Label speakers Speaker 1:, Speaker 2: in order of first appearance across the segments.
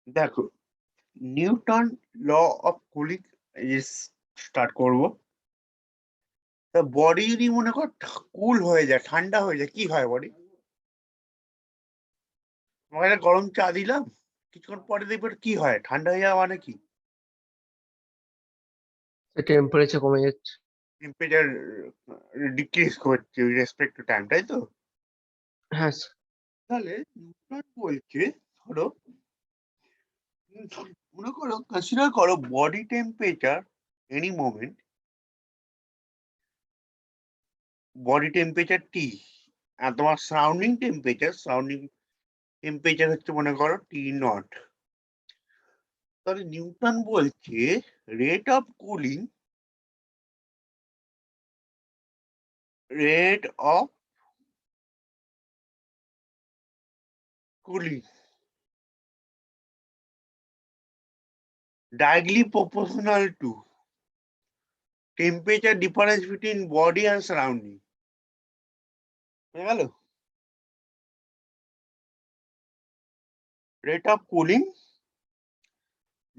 Speaker 1: দেখো, Newton law of cooling start করব। তা বডি যদি মনে কর কুল হয়ে যায়, ঠান্ডা হয়ে যায়, কি হয় বডি? তোমাকে একটা গরম চা দিলাম, কিছুক্ষণ পরে দেখবে ওটা কি হয়, ঠান্ডা হয়ে যাওয়া মানে কি?
Speaker 2: টেম্পারেচার কমে যাচ্ছে।
Speaker 1: টেম্পারেচার ডিক্রিজ করছে রেসপেক্ট টু টাইম, তাই তো?
Speaker 2: হ্যাঁ স্যার।
Speaker 1: তাহলে নিউটন বলছে, ধরো মনে করো, কনসিডার করো body temperature any moment, body temperature T, আর তোমার সারাউন্ডিং টেম্পারেচার হচ্ছে মনে করো টি নট। তাহলে নিউটন বলছে rate of cooling, rate of cooling directly proportional to temperature difference between body and surrounding। হয়ে গেল? rate of cooling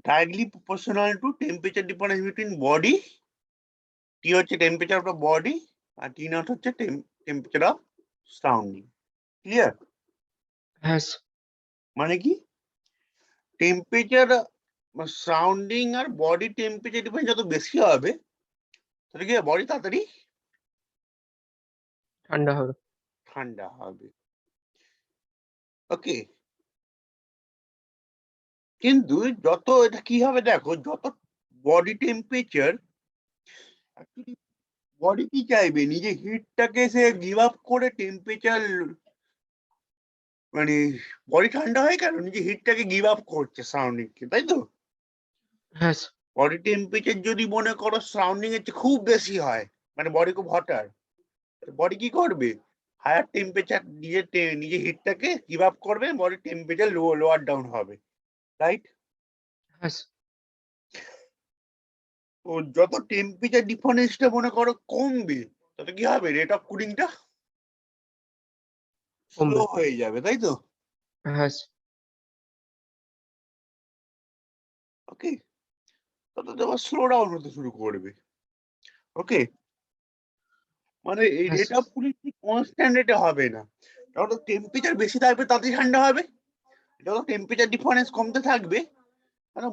Speaker 1: directly proportional to temperature difference between body, T হচ্ছে temperature of the body আর T naught হচ্ছে temperature of surrounding। Clear?
Speaker 2: হ্যাঁ sir.
Speaker 1: মানে কি, temperature surrounding আর body temperature difference যত বেশি হবে, তাহলে কি বডি তাড়াতাড়ি
Speaker 2: ঠান্ডা হবে।
Speaker 1: ঠান্ডা হবে। ওকে, কিন্তু যত এটা কি হবে দেখো, যত বডি টেম্পারেচার, অ্যাকচুয়ালি বডি কি চাইবে, নিজে হিটটাকে সে গিভ আপ করে টেম্পারেচার, মানে বডি ঠান্ডা হয় কেন, নিজে হিটটাকে গিভ আপ করছে সারাউন্ডিং কে, তাই তো?
Speaker 2: হ্যাঁ স্যার।
Speaker 1: বডি টেম্পারেচার যদি মনে করো সারাউন্ডিং এর চেয়ে খুব বেশি হয়, মানে বডি খুব হটার, বডি কি করবে, হায়ার টেম্পারেচার নিজে হিটটাকে গিভ আপ করবে, বডি টেম্পারেচার লোয়ার ডাউন হবে, রাইট?
Speaker 2: হ্যাঁ স্যার।
Speaker 1: তো যত টেম্পারেচার ডিফারেন্সটা মনে করো কমবে, তত কি হবে, রেট অফ কুলিংটা স্লো
Speaker 2: কমবে।
Speaker 1: হয়ে যাবে, তাই তো?
Speaker 2: হ্যাঁ স্যার।
Speaker 1: ওকে, তত তোমার স্লো ডাউন হতে শুরু করবে। ওকে, মানে এই
Speaker 2: হ্যাঁ
Speaker 1: rate
Speaker 2: sir.
Speaker 1: Of cooling constant রেটে হবে না, যত টেম্পারেচার বেশি থাকবে তাড়াতাড়ি ঠান্ডা হবে, যত টেম্পারেচার ডিফারেন্স কমতে থাকবে, কারণ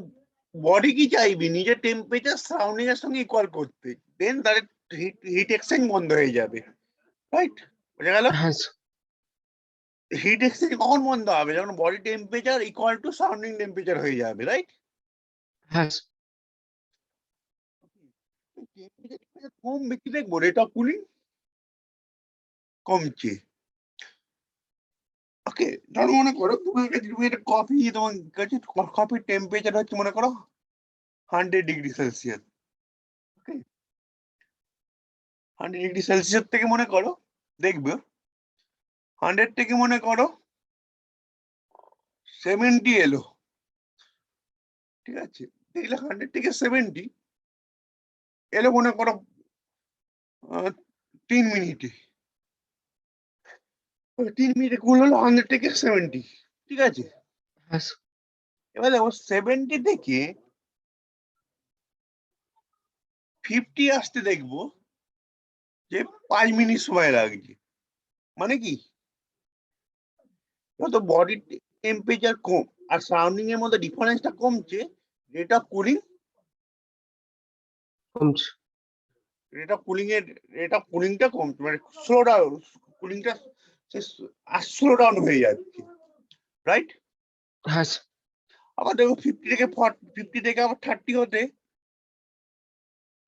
Speaker 1: বডি কি চাইবে, নিজের টেম্পারেচার সারাউন্ডিং এর সঙ্গে ইকুয়াল করতে, দেন তার হিট এক্সচেঞ্জ বন্ধ হয়ে যাবে, রাইট? বোঝা গেল?
Speaker 2: হ্যাঁ স্যার।
Speaker 1: হিট এক্সচেঞ্জ কখন বন্ধ হবে, যখন body temperature equal to surrounding temperature হয়ে যাবে, রাইট?
Speaker 2: হ্যাঁ স্যার।
Speaker 1: টেম্পারেচার কমবে, কি দেখবো, রেট অফ কুলিং কমছে। ওকে, ধরো মনে করো তোমার কাছে, তুমি একটা কফি, তোমার কাছে কফির টেম্পারেচার হচ্ছে মনে করো 100 ডিগ্রি সেলসিয়াস। ওকে, 100 ডিগ্রি সেলসিয়াস থেকে মনে করো, দেখবে 100 থেকে মনে করো 70 এলো, ঠিক আছে? দেখলে 100 থেকে 70 এলো মনে করো 3 মিনিটে, 3 মিনিটে কুল হলো 100 থেকে 70, ঠিক আছে?
Speaker 2: হ্যাঁ স্যার।
Speaker 1: এবার দেখো 70 থেকে 50 আসতে দেখবো যে 5 মিনিট সময় লাগছে। মানে কি, যত বডি টেম্পারেচার কম আর সারাউন্ডিং এর মধ্যে ডিফারেন্সটা কমছে, রেট অফ কুলিং,
Speaker 2: কমছে।
Speaker 1: রেট অফ কুলিংটা কমছে, মানে স্লো ডাউন, কুলিংটা স্লো ডাউন হয়ে যাচ্ছে, রাইট?
Speaker 2: হ্যাঁ স্যার।
Speaker 1: আবার দেখো 50 থেকে আবার 30 হতে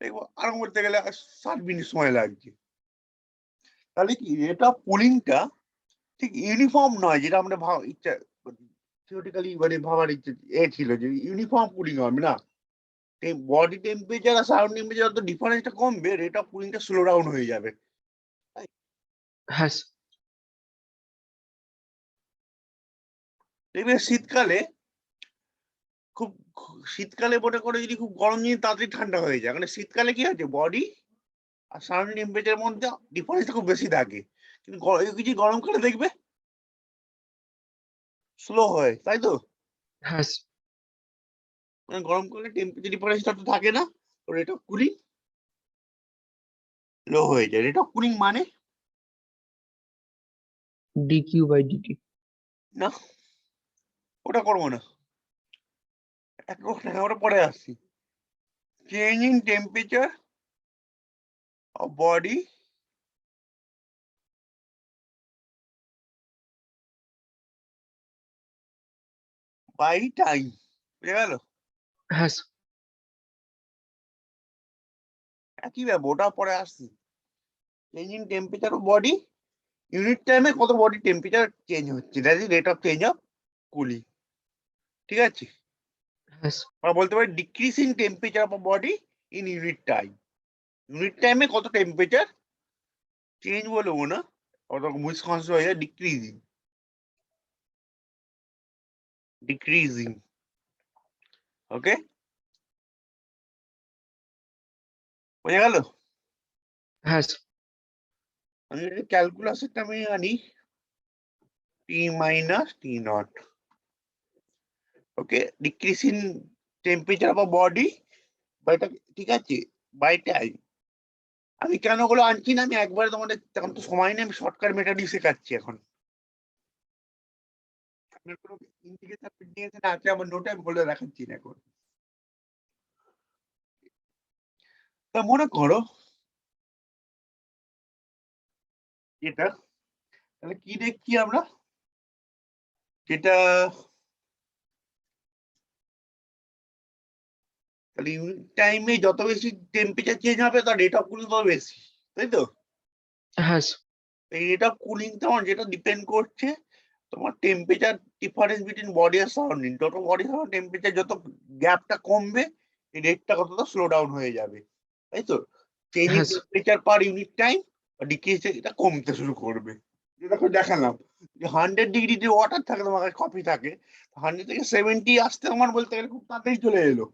Speaker 1: দেখবো আরো বলতে গেলে 7 মিনিট সময় লাগছে। তাহলে কি রেট অফ কুলিংটা ঠিক ইউনিফর্ম নয়, যেটা আমরা ইচ্ছা থিওরিটিক্যালি মানে ভাবার ইচ্ছে ছিল যে ইউনিফর্ম কুলিং হবে না, বডি টেম্পারেচার আর সারাউন্ডিং টেম্পারেচার যত ডিফারেন্সটা কমবে, রেট অফ কুলিংটা স্লো ডাউন হয়ে যাবে।
Speaker 2: হ্যাঁ স্যার।
Speaker 1: দেখবে শীতকালে খুব শীতকালে মনে করে যদি খুব গরম জিনিস তাড়াতাড়ি ঠান্ডা হয়ে যায়, মানে শীতকালে কি হচ্ছে, বডি আর সারাউন্ডিং টেম্পারেচারের মধ্যে ডিফারেন্সটা খুব বেশি থাকে, কিন্তু কিছু গরমকালে দেখবে স্লো হয়, তাই তো?
Speaker 2: হ্যাঁ স্যার।
Speaker 1: মানে গরম করলে টেম্পারেচার ডিফারেন্সটা তো থাকে না, রেট অফ কুলিং লো হয়ে যায়। রেট অফ কুলিং মানে
Speaker 2: dq by dt.
Speaker 1: না, ওটা করবো না, ওটা পরে আসছি। Change in temperature of body by time, বুঝে গেল?
Speaker 2: হ্যাঁ স্যার।
Speaker 1: একই ব্যাপার, ওটা পরে আসছি। Change in temperature of body unit টাইমে কত বডি টেম্পারেচার চেঞ্জ হচ্ছে, that is rate of change of cooling. ঠিক আছে,
Speaker 2: হ্যাঁ স্যার।
Speaker 1: আমরা বলতে পারি decrease in temperature of body in unit time. Unit টাইমে কত টেম্পারেচার চেঞ্জ বলবো না, কত মিসকনসেপ্ট হয়ে যায়, ডিক্রিজিং, ডিক্রিজিং। ওকে, বোঝা গেল?
Speaker 2: হ্যাঁ স্যার।
Speaker 1: আমি ক্যালকুলাসেরটা আমি আনি T minus T naught. Okay, decrease in temperature of body by, ঠিক আছে, বাই টাইম। আমি কেন ওগুলো আনছি না, আমি একবারে তোমাদের, তখন তো সময় নেই, আমি শর্টকাট মেথডই শেখাচ্ছি এখন। আপনার কোনো ইন্ডিকেটর প্রিন্টিং আছে আমার নোটে, আমি বলে দেখাচ্ছি না এখন। তা মনে করো এটা, তাহলে কি দেখছি আমরা, যেটা তাহলে ইউনিট টাইমে যত বেশি টেম্পারেচার চেঞ্জ হবে তার রেট অফ কুলিং তত বেশি, তাই তো?
Speaker 2: হ্যাঁ স্যার।
Speaker 1: এই রেট অফ কুলিং তোমার যেটা ডিপেন্ড করছে তোমার টেম্পারেচার ডিফারেন্স বিটুইন বডি আর সারাউন্ডিং। যত বডি সারাউন্ডিং টেম্পারেচার যত গ্যাপটা কমবে, এই রেটটা কতটা স্লো ডাউন হয়ে যাবে, তাই তো? চেঞ্জ ইন
Speaker 2: হ্যাঁ sir.
Speaker 1: Temperature per unit time decrease, এটা কমতে শুরু করবে। যেটা দেখালাম যে 100 ডিগ্রিতে ওয়াটার থাকে, তোমার কাছে কফি থাকে, 100 থেকে 70 আসতে আমার বলতে গেলে খুব তাড়াতাড়ি চলে এলো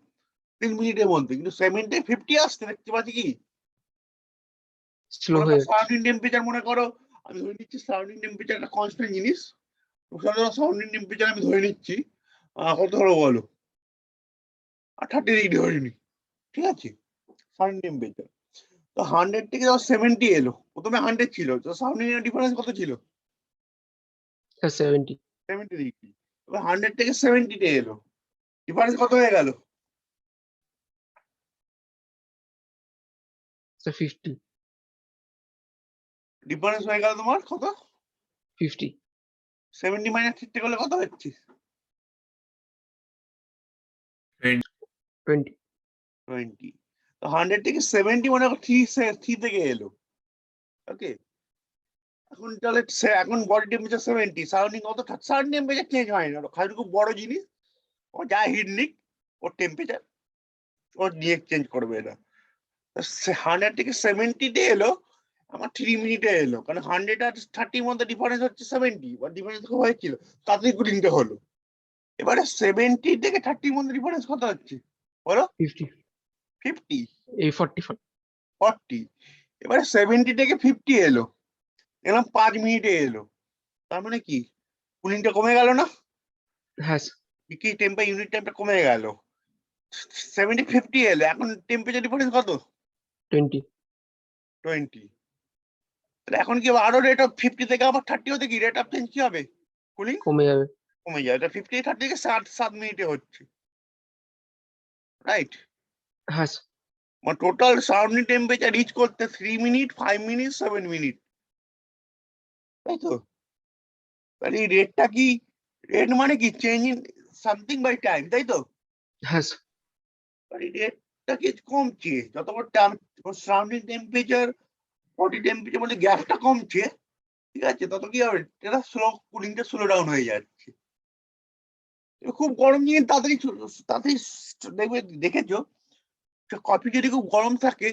Speaker 1: 3 মিনিটের মধ্যে, কিন্তু 70-50 আসতে দেখতে পাচ্ছি কি
Speaker 2: স্লো
Speaker 1: মনে করো
Speaker 2: হয়ে যাচ্ছে।
Speaker 1: সারাউন্ডিং টেম্পারেচার, মনে করো আমি ধরে নিচ্ছি সারাউন্ডিং টেম্পারেচার একটা কনস্ট্যান্ট জিনিস, সারাউন্ডিং টেম্পারেচার আমি ধরে নিচ্ছি কত ধরো বলো, 30 ডিগ্রি ধরে নি, ঠিক আছে, সারাউন্ডিং টেম্পারেচার। তো 100 থেকে যখন 70 এলো, প্রথমে 100 ছিল, তো সারাউন্ডিং ডিফারেন্স কত ছিল?
Speaker 2: 70
Speaker 1: 70 ডিগ্রি। এবার 100 থেকে 70 তে এলো, ডিফারেন্স কত হয়ে গেল?
Speaker 2: স্যার 50
Speaker 1: ডিফারেন্স হয়ে গেল তোমার কত?
Speaker 2: 50
Speaker 1: 70 মাইনাস 50 করলে কত হচ্ছে?
Speaker 2: 20
Speaker 1: 20। তো 100 থেকে 70 মনে করো 3 থেকে এলো। ওকে, এখন তাহলে এখন বডি টেম্পারেচার 70, সারাউন্ডিং কত? সারাউন্ডিং টেম্পারেচার চেঞ্জ হয় না, খালি খুব বড় জিনিস, ও যা হিট নিক ওর টেম্পারেচার ওর নিয়ে চেঞ্জ করবে না। 100 থেকে 70 তে এলো, আমার 3 মিনিটে এলো, কারণ 100 আর 30 মধ্যে ডিফারেন্স হচ্ছে 70, বা ডিফারেন্স খুব হয়েছিল, তাড়াতাড়ি কুলিংটা হলো। এবারে 70 থেকে 30 মধ্যে ডিফারেন্স কত হচ্ছে বলো?
Speaker 2: 50
Speaker 1: 50,
Speaker 2: এই 45
Speaker 1: 40। এবারে 70 থেকে 50 এলো, এরকম 5 মিনিটে এলো, তার মানে কি কুলিংটা কমে গেল না?
Speaker 2: হ্যাঁ স্যার।
Speaker 1: কি টেম্পার ইউনিট টাইমটা কমে গেল। 70-50 এলো, এখন টেম্পারেচার ডিফারেন্স কত?
Speaker 2: 20
Speaker 1: 20। তাহলে এখন কি আরো রেট অফ 50 থেকে আবার 30 হতে কি রেট অফ চেঞ্জ কি হবে? কুলিং
Speaker 2: কমে যাবে।
Speaker 1: কমে যায়। এটা 50-30 থেকে 7 মিনিটে হচ্ছে, রাইট?
Speaker 2: হ্যাঁ স্যার।
Speaker 1: মানে টোটাল সারাউন্ডিং টেম্পারেচার রিচ করতে 3 মিনিট, 5 মিনিট, 7 মিনিট, তাই তো? তাহলে এই রেটটা কি, রেট মানে কি change in something by time, তাই তো?
Speaker 2: হ্যাঁ স্যার।
Speaker 1: তাহলে রেটটা কি কমছে, যত সারাউন্ডিং টেম্পারেচার বডি টেম্পারেচার মধ্যে গ্যাপটা কমছে, ঠিক আছে, তত কি হবে, এটা স্লো কুলিংটা স্লো ডাউন হয়ে যাচ্ছে। খুব গরম জিনিস তাড়াতাড়ি তাড়াতাড়ি দেখবে, দেখেছো কফি যদি খুব গরম থাকে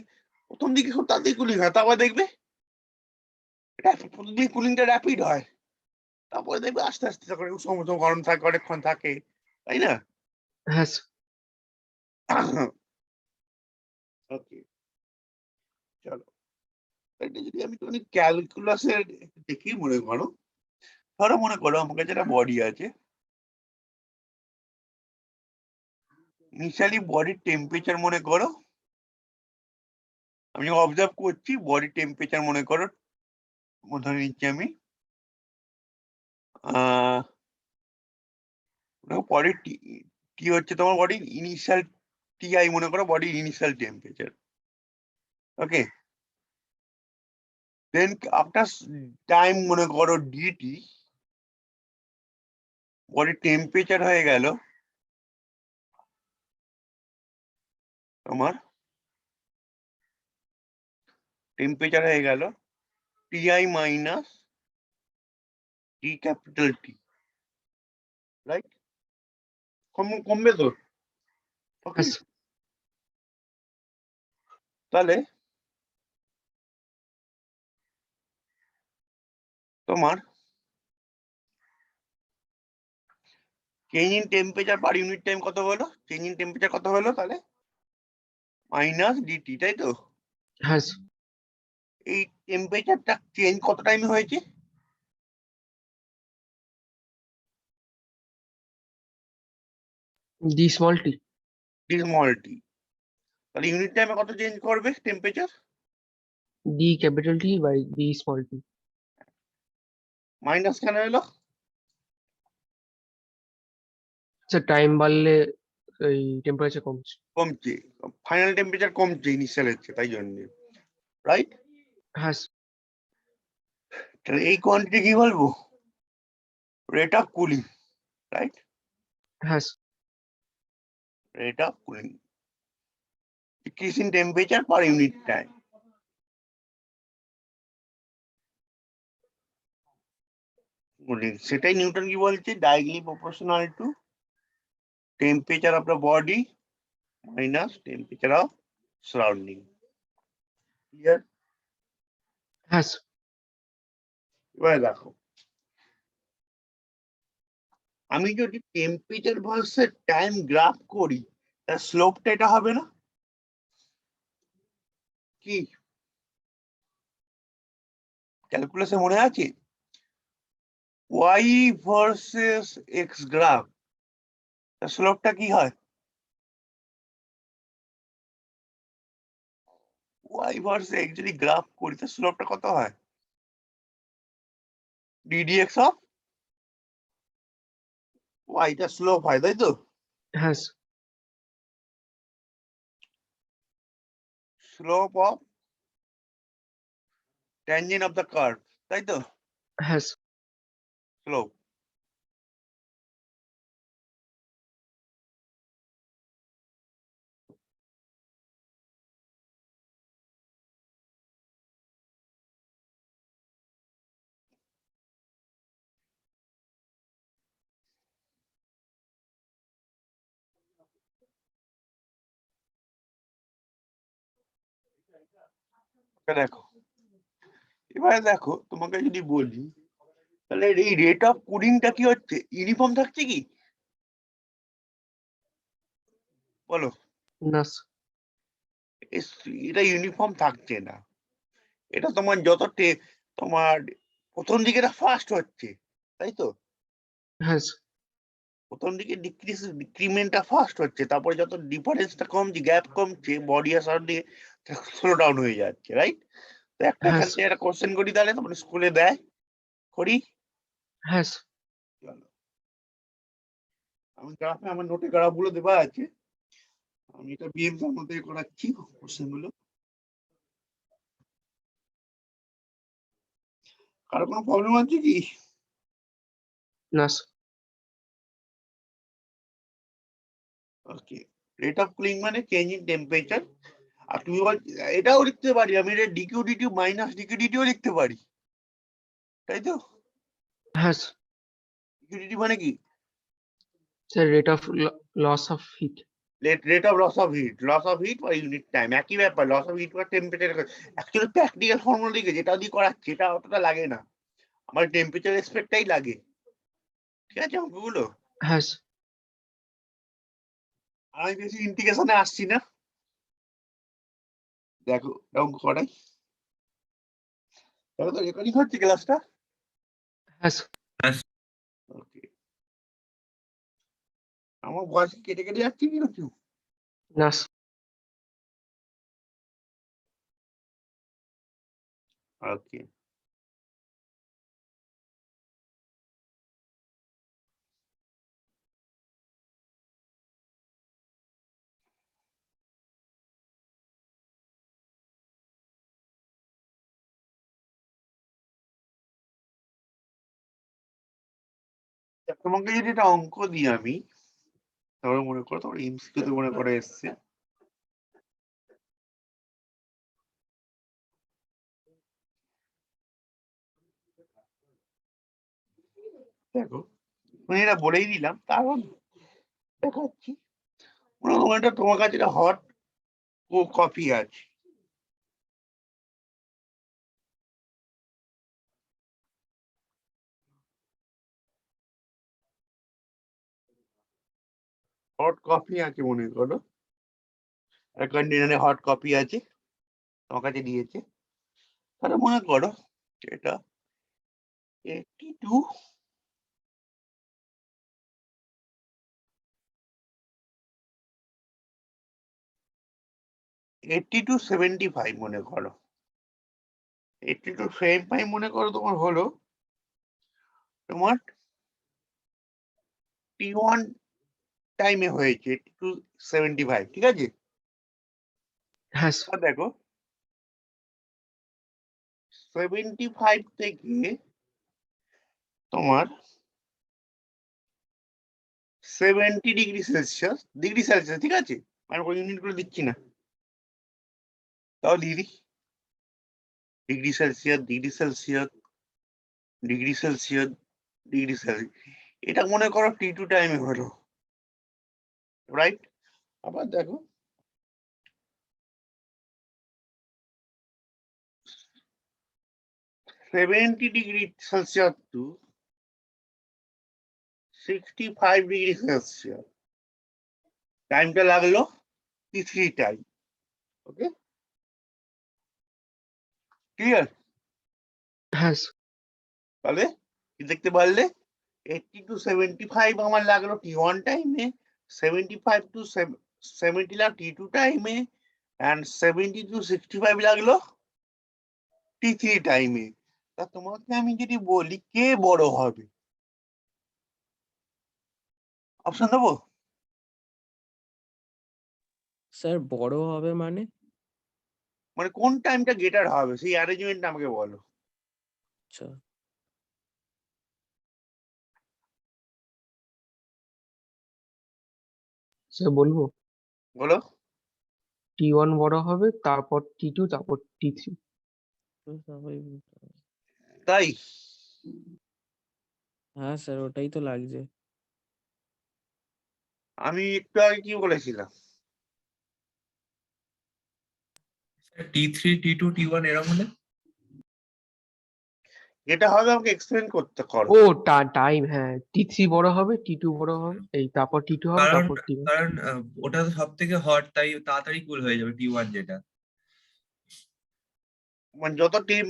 Speaker 1: প্রথম দিকে খুব তাড়াতাড়ি কুলিং হয়, তারপর দেখবে প্রথম দিকে কুলিংটা র্যাপিড হয়, তারপরে দেখবে আস্তে আস্তে করে সমস্ত গরম থাকে, অনেকক্ষণ থাকে, তাই না?
Speaker 2: হ্যাঁ স্যার।
Speaker 1: ওকে, চলো, এটা যদি আমি তুমি ক্যালকুলাসের দেখি, মনে করো, মনে করো আমার কাছে একটা বডি আছে, ইনিশিয়ালি বডির টেম্পারেচার মনে করো, আমি অবজার্ভ করছি বডি টেম্পারেচার মনে করো, ধরে নিচ্ছি আমি বডি টি হচ্ছে তোমার বডির ইনিশিয়াল টিআই মনে করো বডির ইনিশিয়াল টেম্পারেচার। ওকে, দেন আফটার টাইম মনে করো ডিটি বডির টেম্পারেচার হয়ে গেল তোমার টেম্পারেচার হয়ে গেল TI minus T capital T, right? কমবে তো? Okay,
Speaker 2: Yes.
Speaker 1: তাহলে তোমার change in temperature per unit time কত হলো? চেঞ্জ ইন টেম্পারেচার কত হলো তাহলে? মাইনাস ডিটি, তাই তো?
Speaker 2: Yes.
Speaker 1: এই টেম্পারেচারটা চেঞ্জ কত টাইমে হয়েছে?
Speaker 2: D small t.
Speaker 1: D small T. তাহলে ইউনিট টাইমে কত চেঞ্জ করবে temperature?
Speaker 2: D capital T by D small t.
Speaker 1: Minus কেন এলো?
Speaker 2: আচ্ছা টাইম বাড়লে এই টেম্পারেচার কমছে।
Speaker 1: কমছে, ফাইনাল টেম্পারেচার কমছে ইনিশিয়ালের চেয়ে, তাই জন্য, রাইট?
Speaker 2: হ্যাঁ
Speaker 1: তাহলে এই কোয়ান্টিটি কি বলবো? Rate of cooling, right?
Speaker 2: হ্যাঁ
Speaker 1: Rate of cooling, decrease in temperature per unit time. সেটাই নিউটন কি বলছে, directly proportional to temperature of the body minus temperature of surrounding. Clear?
Speaker 2: হ্যাঁ
Speaker 1: এবার দেখো, আমি যদি টেম্পারেচার ভার্সেস টাইম গ্রাফ করি তার স্লোপটা এটা হবে না কি? ক্যালকুলেশন মনে আছে? y ভার্সেস এক্স গ্রাফ, তার স্লোপটা কি হয়? y ভার্সেস এক্স যদি গ্রাফ করি তার স্লোপটা কত হয়? ddx অফ y, টা স্লোপ হয়, তাই তো?
Speaker 2: হ্যাঁ
Speaker 1: slope of tangent of the curve, তাই তো?
Speaker 2: হ্যাঁ
Speaker 1: slope। দেখো, এবারে দেখো তোমাকে যদি বলি তাহলে এই রেট অফ কুলিংটা কি হচ্ছে? ইউনিফর্ম থাকছে কি? বলো।
Speaker 2: না
Speaker 1: এটা ইউনিফর্ম থাকছে না। এটা তোমার তোমার প্রথম দিকে এটা ফাস্ট হচ্ছে, তাই তো?
Speaker 2: হ্যাঁ
Speaker 1: প্রথম দিকে ডিক্রিমেন্টটা ফাস্ট হচ্ছে, তারপরে যত ডিফারেন্সটা কমছে, গ্যাপ কমছে, বডি আর সারাউন্ডিং স্লো ডাউন হয়ে যাচ্ছে, রাইট? তো একটা
Speaker 2: হ্যাঁ
Speaker 1: এখান থেকে একটা কোশ্চেন করি তাহলে, তোমার স্কুলে দেয়, করি।
Speaker 2: হ্যাঁ
Speaker 1: চলো, আমি গ্রাফে আমার নোটে গ্রাফ গুলো দেওয়া আছে, আমি এটা বিএম এর মধ্যে করাচ্ছি কোশ্চেন গুলো। কারো কোনো প্রবলেম আছে কি?
Speaker 2: না
Speaker 1: ওকে, রেট অফ কুলিং মানে চেঞ্জ ইন টেম্পারেচার। আর তুমি এটাও লিখতে পারি আমি, এটা ডিকিউ ডিটি মাইনাস ডিকিউ ডিটিও লিখতে পারি, তাই তো?
Speaker 2: হ্যাঁ
Speaker 1: ডিকিউ ডিটি মানে কি?
Speaker 2: Sir rate of loss of heat.
Speaker 1: Rate of loss of heat বা ইউনিট টাইম, একই ব্যাপার। লস অফ হিট বা টেম্পারেচার অ্যাকচুয়ালি প্র্যাকটিক্যাল ফর্মুলা দিকে যেটা দিয়ে করাচ্ছি এটা অতটা লাগে না, আমার টেম্পারেচার রেসপেক্টটাই লাগে, ঠিক আছে অঙ্কগুলো?
Speaker 2: হ্যাঁ
Speaker 1: আর আমি বেশি ইন্টিগ্রেশনে আসছি না, দেখো অঙ্ক করাই। দেখো তো রেকর্ডিং হচ্ছে ক্লাসটা?
Speaker 2: হ্যাঁ
Speaker 1: ওকে, আমার ভয়েস কেটে কেটে যাচ্ছে কি কিছু?
Speaker 2: না
Speaker 1: ওকে, তোমাকে যদি একটা অঙ্ক দিই আমি, তাহলে মনে করো তোমার এমসিকিউ তে মনে করে এসছে, দেখো আমি এটা বলেই দিলাম, তারপর দেখাচ্ছি। মনে করো এটা তোমার কাছে একটা হট কফি আছে, হট কফি আছে মনে করো, একটা কন্টেনারে হট কফি আছে, তোমার কাছে দিয়েছে। তাহলে মনে করো এটা 82 75 মনে করো, 82 75 মনে করো তোমার হলো তোমার T1 টাইমে হয়েছে 82 75, ঠিক আছে?
Speaker 2: হ্যাঁ
Speaker 1: আর দেখো 75 থেকে তোমার 70 ডিগ্রি সেলসিয়াস, ঠিক আছে? আমি কোনো ইউনিট করে দিচ্ছি না, তাও দিয়ে দিই। Degree Celsius, degree Celsius, degree Celsius, degree Celsius, এটা মনে করো T2 টাইমে হলো, রাইট? আবার দেখো 70 degree Celsius to 65 degree Celsius, টাইমটা লাগলো T3 টাইম। ওকে, ক্লিয়ার?
Speaker 2: হ্যাঁ
Speaker 1: তাহলে কি দেখতে পারলে 80 to 75 আমার লাগলো T1 টাইমে, 75 to 70 লাগলো T2 টাইমে, and 70 to 65 লাগলো T3 টাইমে। তা তোমাকে আমি যদি বলি কে বড় হবে, অপশন দেবো?
Speaker 3: স্যার বড় হবে মানে?
Speaker 1: মানে কোন টাইমটা গেটার হবে সেই অ্যারেঞ্জমেন্টটা আমাকে বলো।
Speaker 3: আচ্ছা,
Speaker 2: স্যার বলবো
Speaker 1: বলো।
Speaker 2: T1 বড় হবে, তারপর T2, তারপর T3।
Speaker 3: তো সবাই বলতে হবে।
Speaker 1: তাই
Speaker 3: হ্যাঁ স্যার, ওটাই তো লাগছে।
Speaker 1: আমি একটু আগে কি বলেছিলাম?
Speaker 4: T3 T2 T1 এরকম হলে
Speaker 1: যেটা হবে আমাকে এক্সপ্লেন করতে করো।
Speaker 2: ও টাইম, হ্যাঁ T3 বড় হবে, T2 বড় হবে, এই তারপর T2 হবে,
Speaker 4: কারণ
Speaker 2: তারপর T1।
Speaker 4: কারণ ওটা তো সব থেকে হট, তাই তাড়াতাড়ি কুল হয়ে যাবে T1 যেটা।
Speaker 1: মানে যত টিম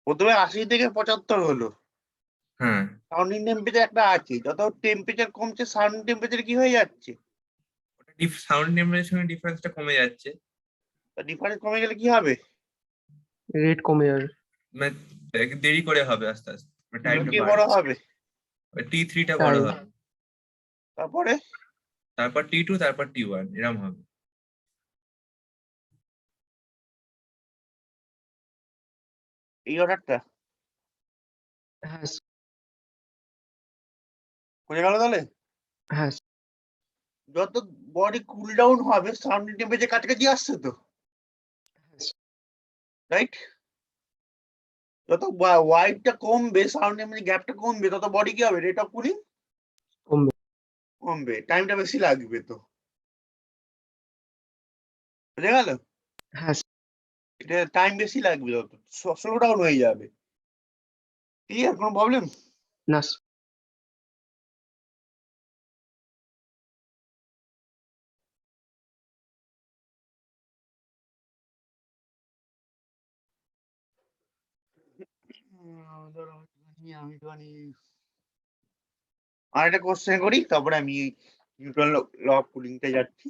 Speaker 1: প্রথমে 80 থেকে 75 হলো,
Speaker 4: হ্যাঁ,
Speaker 1: সারাউন্ডিং টেম্পারেচার একটা আছে, যত টেম্পারেচার কমছে সারাউন্ডিং টেম্পারেচার কি হয়ে যাচ্ছে,
Speaker 4: ওটা সাউন্ড টেম্পারেচারের সঙ্গে ডিফারেন্সটা কমে যাচ্ছে।
Speaker 1: ডিফারেন্স কমে গেলে কি হবে?
Speaker 2: রেট কমে যাবে।
Speaker 4: মানে দেরি করে হবে, আস্তে আস্তে টাইমটা
Speaker 1: কে বড়
Speaker 4: বাড়বে।
Speaker 1: হবে?
Speaker 4: T3টা বড়
Speaker 2: টাইম।
Speaker 4: হবে,
Speaker 1: তারপরে
Speaker 4: তারপর T2, তারপর T1 এরকম হবে।
Speaker 1: এই অর্ডারটা
Speaker 2: হ্যাঁ
Speaker 1: বোঝা গেল তাহলে?
Speaker 2: হ্যাঁ
Speaker 1: যত বডি কুল ডাউন হবে সারাউন্ডিং টেম্পারেচার কাছাকাছি আসছে তো, রাইট? যত ওয়াইডটা কমবে, সারাউন্ডিং গ্যাপটা কমবে, তত বডি কি হবে, রেট অফ কুলিং
Speaker 2: কমবে।
Speaker 1: কমবে, টাইমটা বেশি লাগবে তো, বুঝা গেল?
Speaker 2: হ্যাঁ
Speaker 1: এটা টাইম বেশি লাগবে, যত স্লো ডাউন হয়ে যাবে। ঠিক আছে, কোনো প্রবলেম?
Speaker 2: না
Speaker 1: আমি একটুখানি আর একটা কোশ্চেন করি, তারপরে আমি নিউটন ল অফ কুলিংটা যাচ্ছি।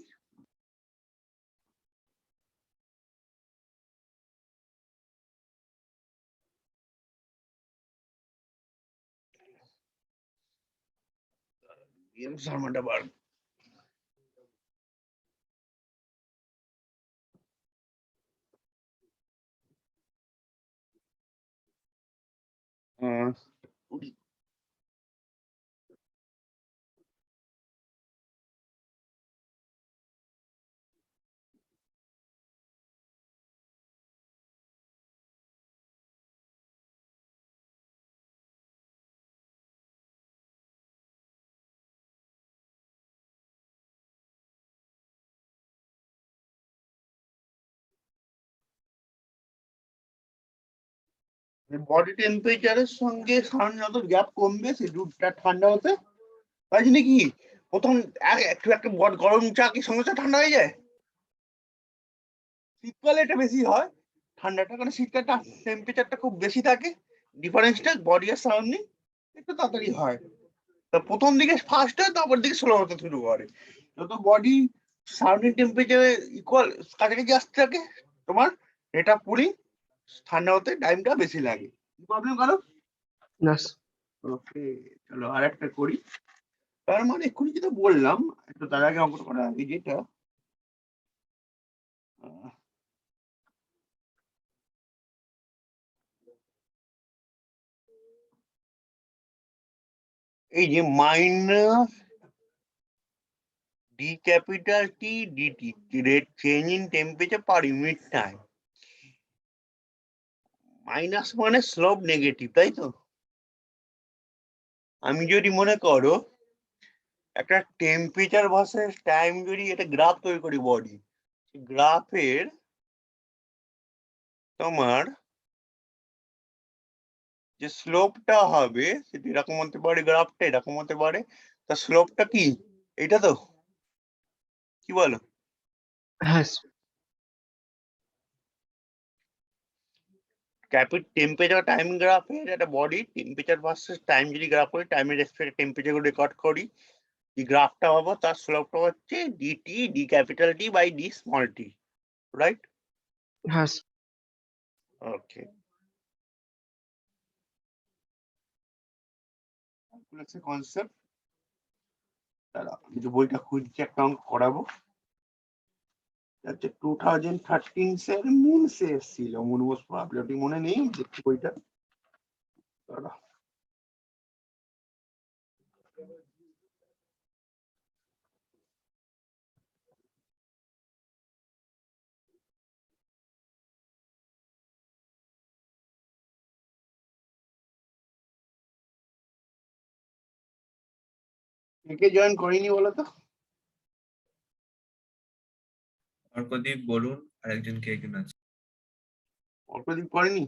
Speaker 1: শর্মাটা বার বডি টেম্পারেচারের সঙ্গে সারাউন্ডিং যত গ্যাপ কমবে সেই দুধটা ঠান্ডা হতে তাই জন্য কি প্রথম একটু একটা গরম চা কি সঙ্গে সঙ্গে ঠান্ডা হয়ে যায়? শীতকালে এটা বেশি হয় ঠান্ডাটা, কারণ শীতকালে টেম্পারেচারটা খুব বেশি থাকে, ডিফারেন্সটা বডি আর সারাউন্ডিং একটু তাড়াতাড়ি হয়। তা প্রথম দিকে ফাস্ট হয়, তারপর দিকে স্লো হতে শুরু করে। যত বডি সারাউন্ডিং টেম্পারেচারে ইকুয়াল কাছাকাছি আসতে থাকে তোমার এটা পুরি ঠান্ডা হতে টাইমটা বেশি লাগে। প্রবলেম কারো?
Speaker 2: না
Speaker 1: ওকে, চলো আর একটা করি। তার মানে এক্ষুনি যেটা বললাম, একটু তার আগে অঙ্ক করার আগে যেটা এই যে minus d capital T dt, rate change in temperature per unit time. Minus মানে স্লোপ নেগেটিভ, তাই তো? আমি যদি মনে করো একটা টেম্পারেচার ভার্সেস টাইম যদি এটা গ্রাফ তৈরি করি, বডি গ্রাফের তোমার যে স্লোপটা হবে সেটা এরকম হতে পারে, গ্রাফটা এরকম হতে পারে। তার স্লোপটা কি এটা তো, কি বলো?
Speaker 2: হ্যাঁ
Speaker 1: টেম্পারেচার টাইম গ্রাফের একটা বডি টেম্পারেচার ভার্সেস টাইম যদি গ্রাফ করি, টাইমের রেসপেক্টে টেম্পারেচার গুলো রেকর্ড করি, এই গ্রাফটা পাবো, তার স্লোপটা হচ্ছে DT D capital T by D small T, right?
Speaker 2: হ্যাঁ
Speaker 1: ওকে, কনসেপ্ট দাঁড়া, আমি যে বইটা খুঁজছি একটা অঙ্ক করাবো, আচ্ছা 2013 মেন্সে এসেছিল, মনে বসবো আপলোডিং মনে নেই, দেখছি বইটা দাঁড়া। কে কে জয়েন করিনি বলো তো?
Speaker 4: অর্কদীপ বলুন, আরেকজন কে একজন আছে।
Speaker 1: অল্পদিন করেনি?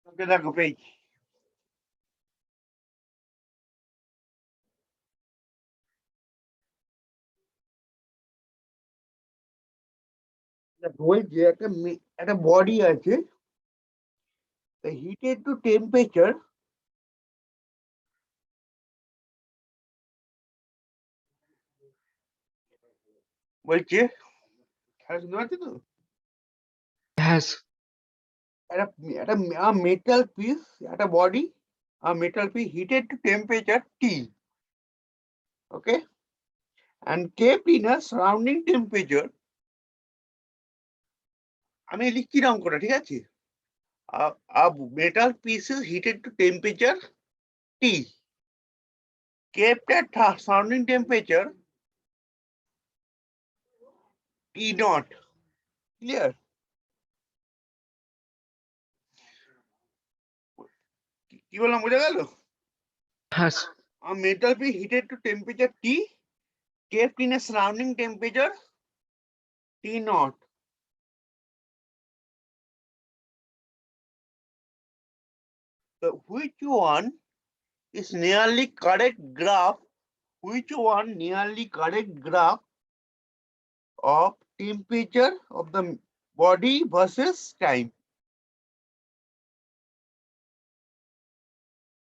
Speaker 1: ওকে দেখো পেয়েছি। বলছে একটা বডি আছে, হিটেড টু টেম্পারেচার বলছে, খেলা শুনতে পাচ্ছি তো,
Speaker 2: হ্যাঁ
Speaker 1: একটা একটা মেটাল পিস, একটা body, metal piece heated to temperature T, okay, and kept in a surrounding temperature. আমি লিখছি না অঙ্কটা, ঠিক আছে? A metal piece is heated to temperature T, kept at surrounding temperature T naught. Clear? কি বললাম, বোঝা গেল?
Speaker 2: হ্যাঁ
Speaker 1: A metal piece heated to temperature T, kept in a surrounding temperature T naught. So which one is nearly correct graph? Which one nearly correct graph of temperature of the body versus time?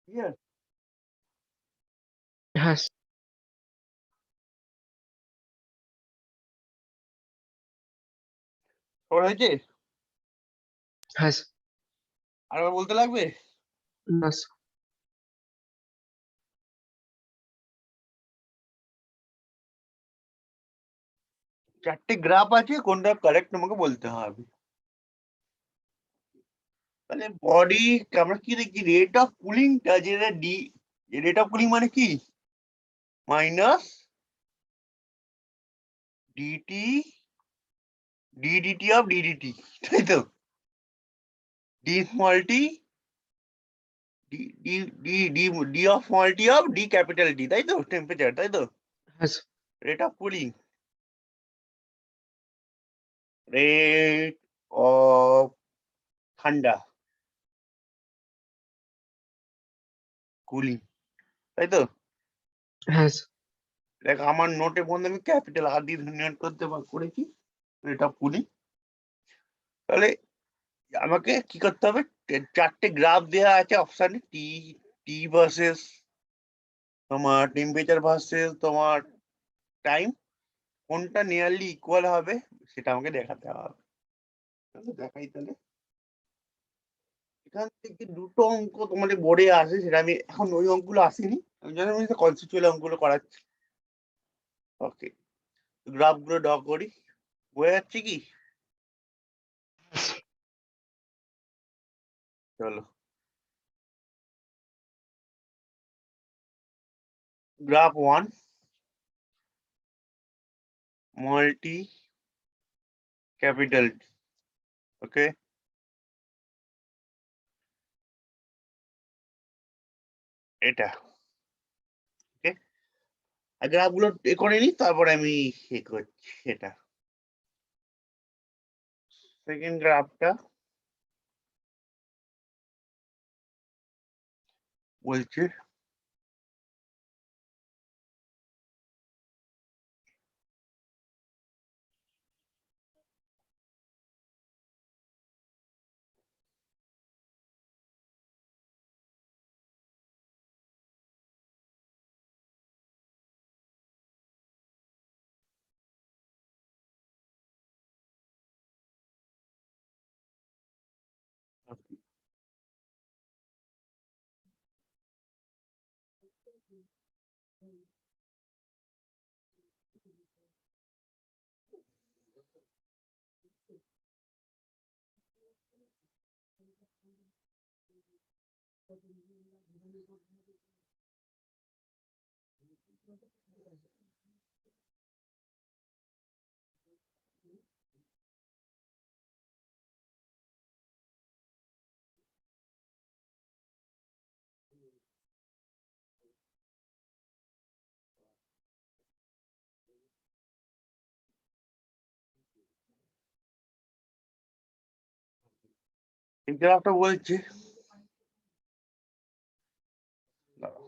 Speaker 1: Here,
Speaker 2: হ্যাঁ
Speaker 1: what হয়েছে?
Speaker 2: হ্যাঁ
Speaker 1: আরেকবার বলতে লাগবে?
Speaker 2: না
Speaker 1: চারটে graph আছে, কোনটা কারেক্ট আমাকে বলতে হবে। তাহলে বডি আমরা কি দেখি, রেট অফ কুলিংটা যেটা ডি, রেট অফ কুলিং মানে কি, minus DT DDT of DDT, তাই তো, D small T D D D D D of small T of D capital D, তাই তো, টেম্পারেচার, তাই তো,
Speaker 2: হ্যাঁ
Speaker 1: rate of cooling, rate of ঠান্ডা কুলিং, তাই তো।
Speaker 2: হ্যাঁ
Speaker 1: দেখ আমার নোটে বন্ধু আমি ক্যাপিটাল আর দিয়ে নোট করতে করেছি, রেট অফ কুলিং। তাহলে আমাকে কি করতে হবে, চারটে গ্রাফ দেওয়া আছে অপশানে, টি টি ভার্সেস তোমার টেম্পারেচার ভার্সেস তোমার টাইম, কোনটা নিয়ারলি ইকুয়াল হবে সেটা আমাকে দেখাতে হবে। তাহলে দেখাই, তাহলে এখান থেকে দুটো অঙ্ক তোমাদের বোর্ডে আসে, সেটা আমি এখন ওই অঙ্কগুলো আসেনি, আমি জানি আমি কনসেপচুয়াল অঙ্কগুলো করাচ্ছি। ওকে, গ্রাফ গুলো ড্র করি, বোঝা যাচ্ছে কি? চলো, গ্রাফ 1 মাল্টি ক্যাপিটাল, ওকে, এটা ওকে, গ্রাফ গুলো এ করে নিই, তারপরে আমি এ করছি এটা। সেকেন্ড গ্রাফটা বলছে এই গ্রাফটা বলছে দাঁড়াও।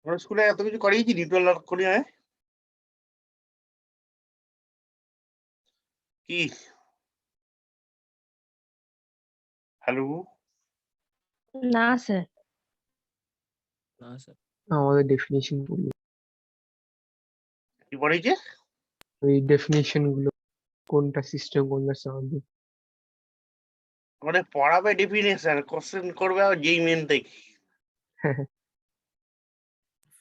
Speaker 1: আমরা স্কুলে এত কিছু করিয়েছি নিউটন লগ করি হ্যাঁ কি হ্যালো
Speaker 5: না স্যার।
Speaker 3: না স্যার।
Speaker 2: আমাদের ডেফিনেশন পড়লো,
Speaker 1: কি পড়েছে
Speaker 2: ওই ডেফিনেশন গুলো কোনটা সিস্টেম কোনটা সাউন্ড।
Speaker 1: মানে পড়াবে ডেফিনেশন কোশ্চেন করবে আর যেই মেন থেকে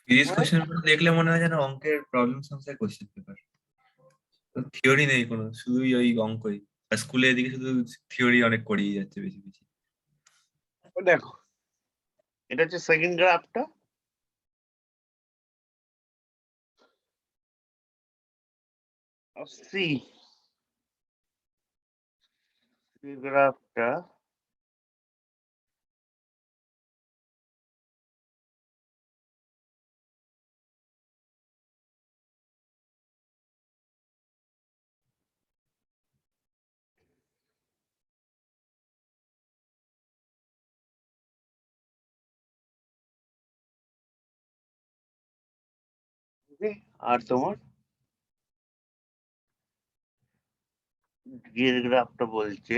Speaker 4: ফিজিক্স
Speaker 1: মানে
Speaker 4: কোশ্চেন পেপার দেখলে মনে হয় যেন অঙ্কের প্রবলেম সংখ্যায় কোশ্চেন পেপার, থিওরি নেই কোনো, শুধুই ওই অঙ্কই। আর স্কুলে এদিকে শুধু থিওরি অনেক করিয়ে যাচ্ছে বেশি বেশি।
Speaker 1: দেখো এটা হচ্ছে সেকেন্ড গ্রাফটা সি গ্রাফটা আর তোমার ডি এর গ্রাফটা বলছে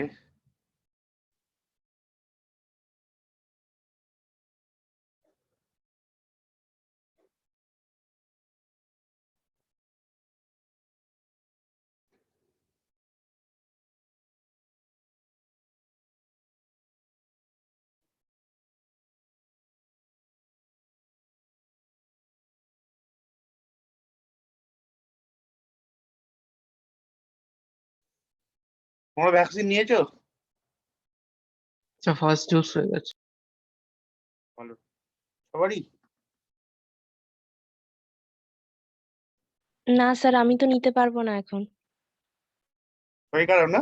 Speaker 1: তোমরা ভ্যাকসিন নিয়েছো
Speaker 2: আচ্ছা ফার্স্ট ডোজ হয়ে গেছে।
Speaker 1: ভালো সবারই
Speaker 5: না স্যার, আমি তো নিতে পারবো না এখন।
Speaker 1: ওই কারণ না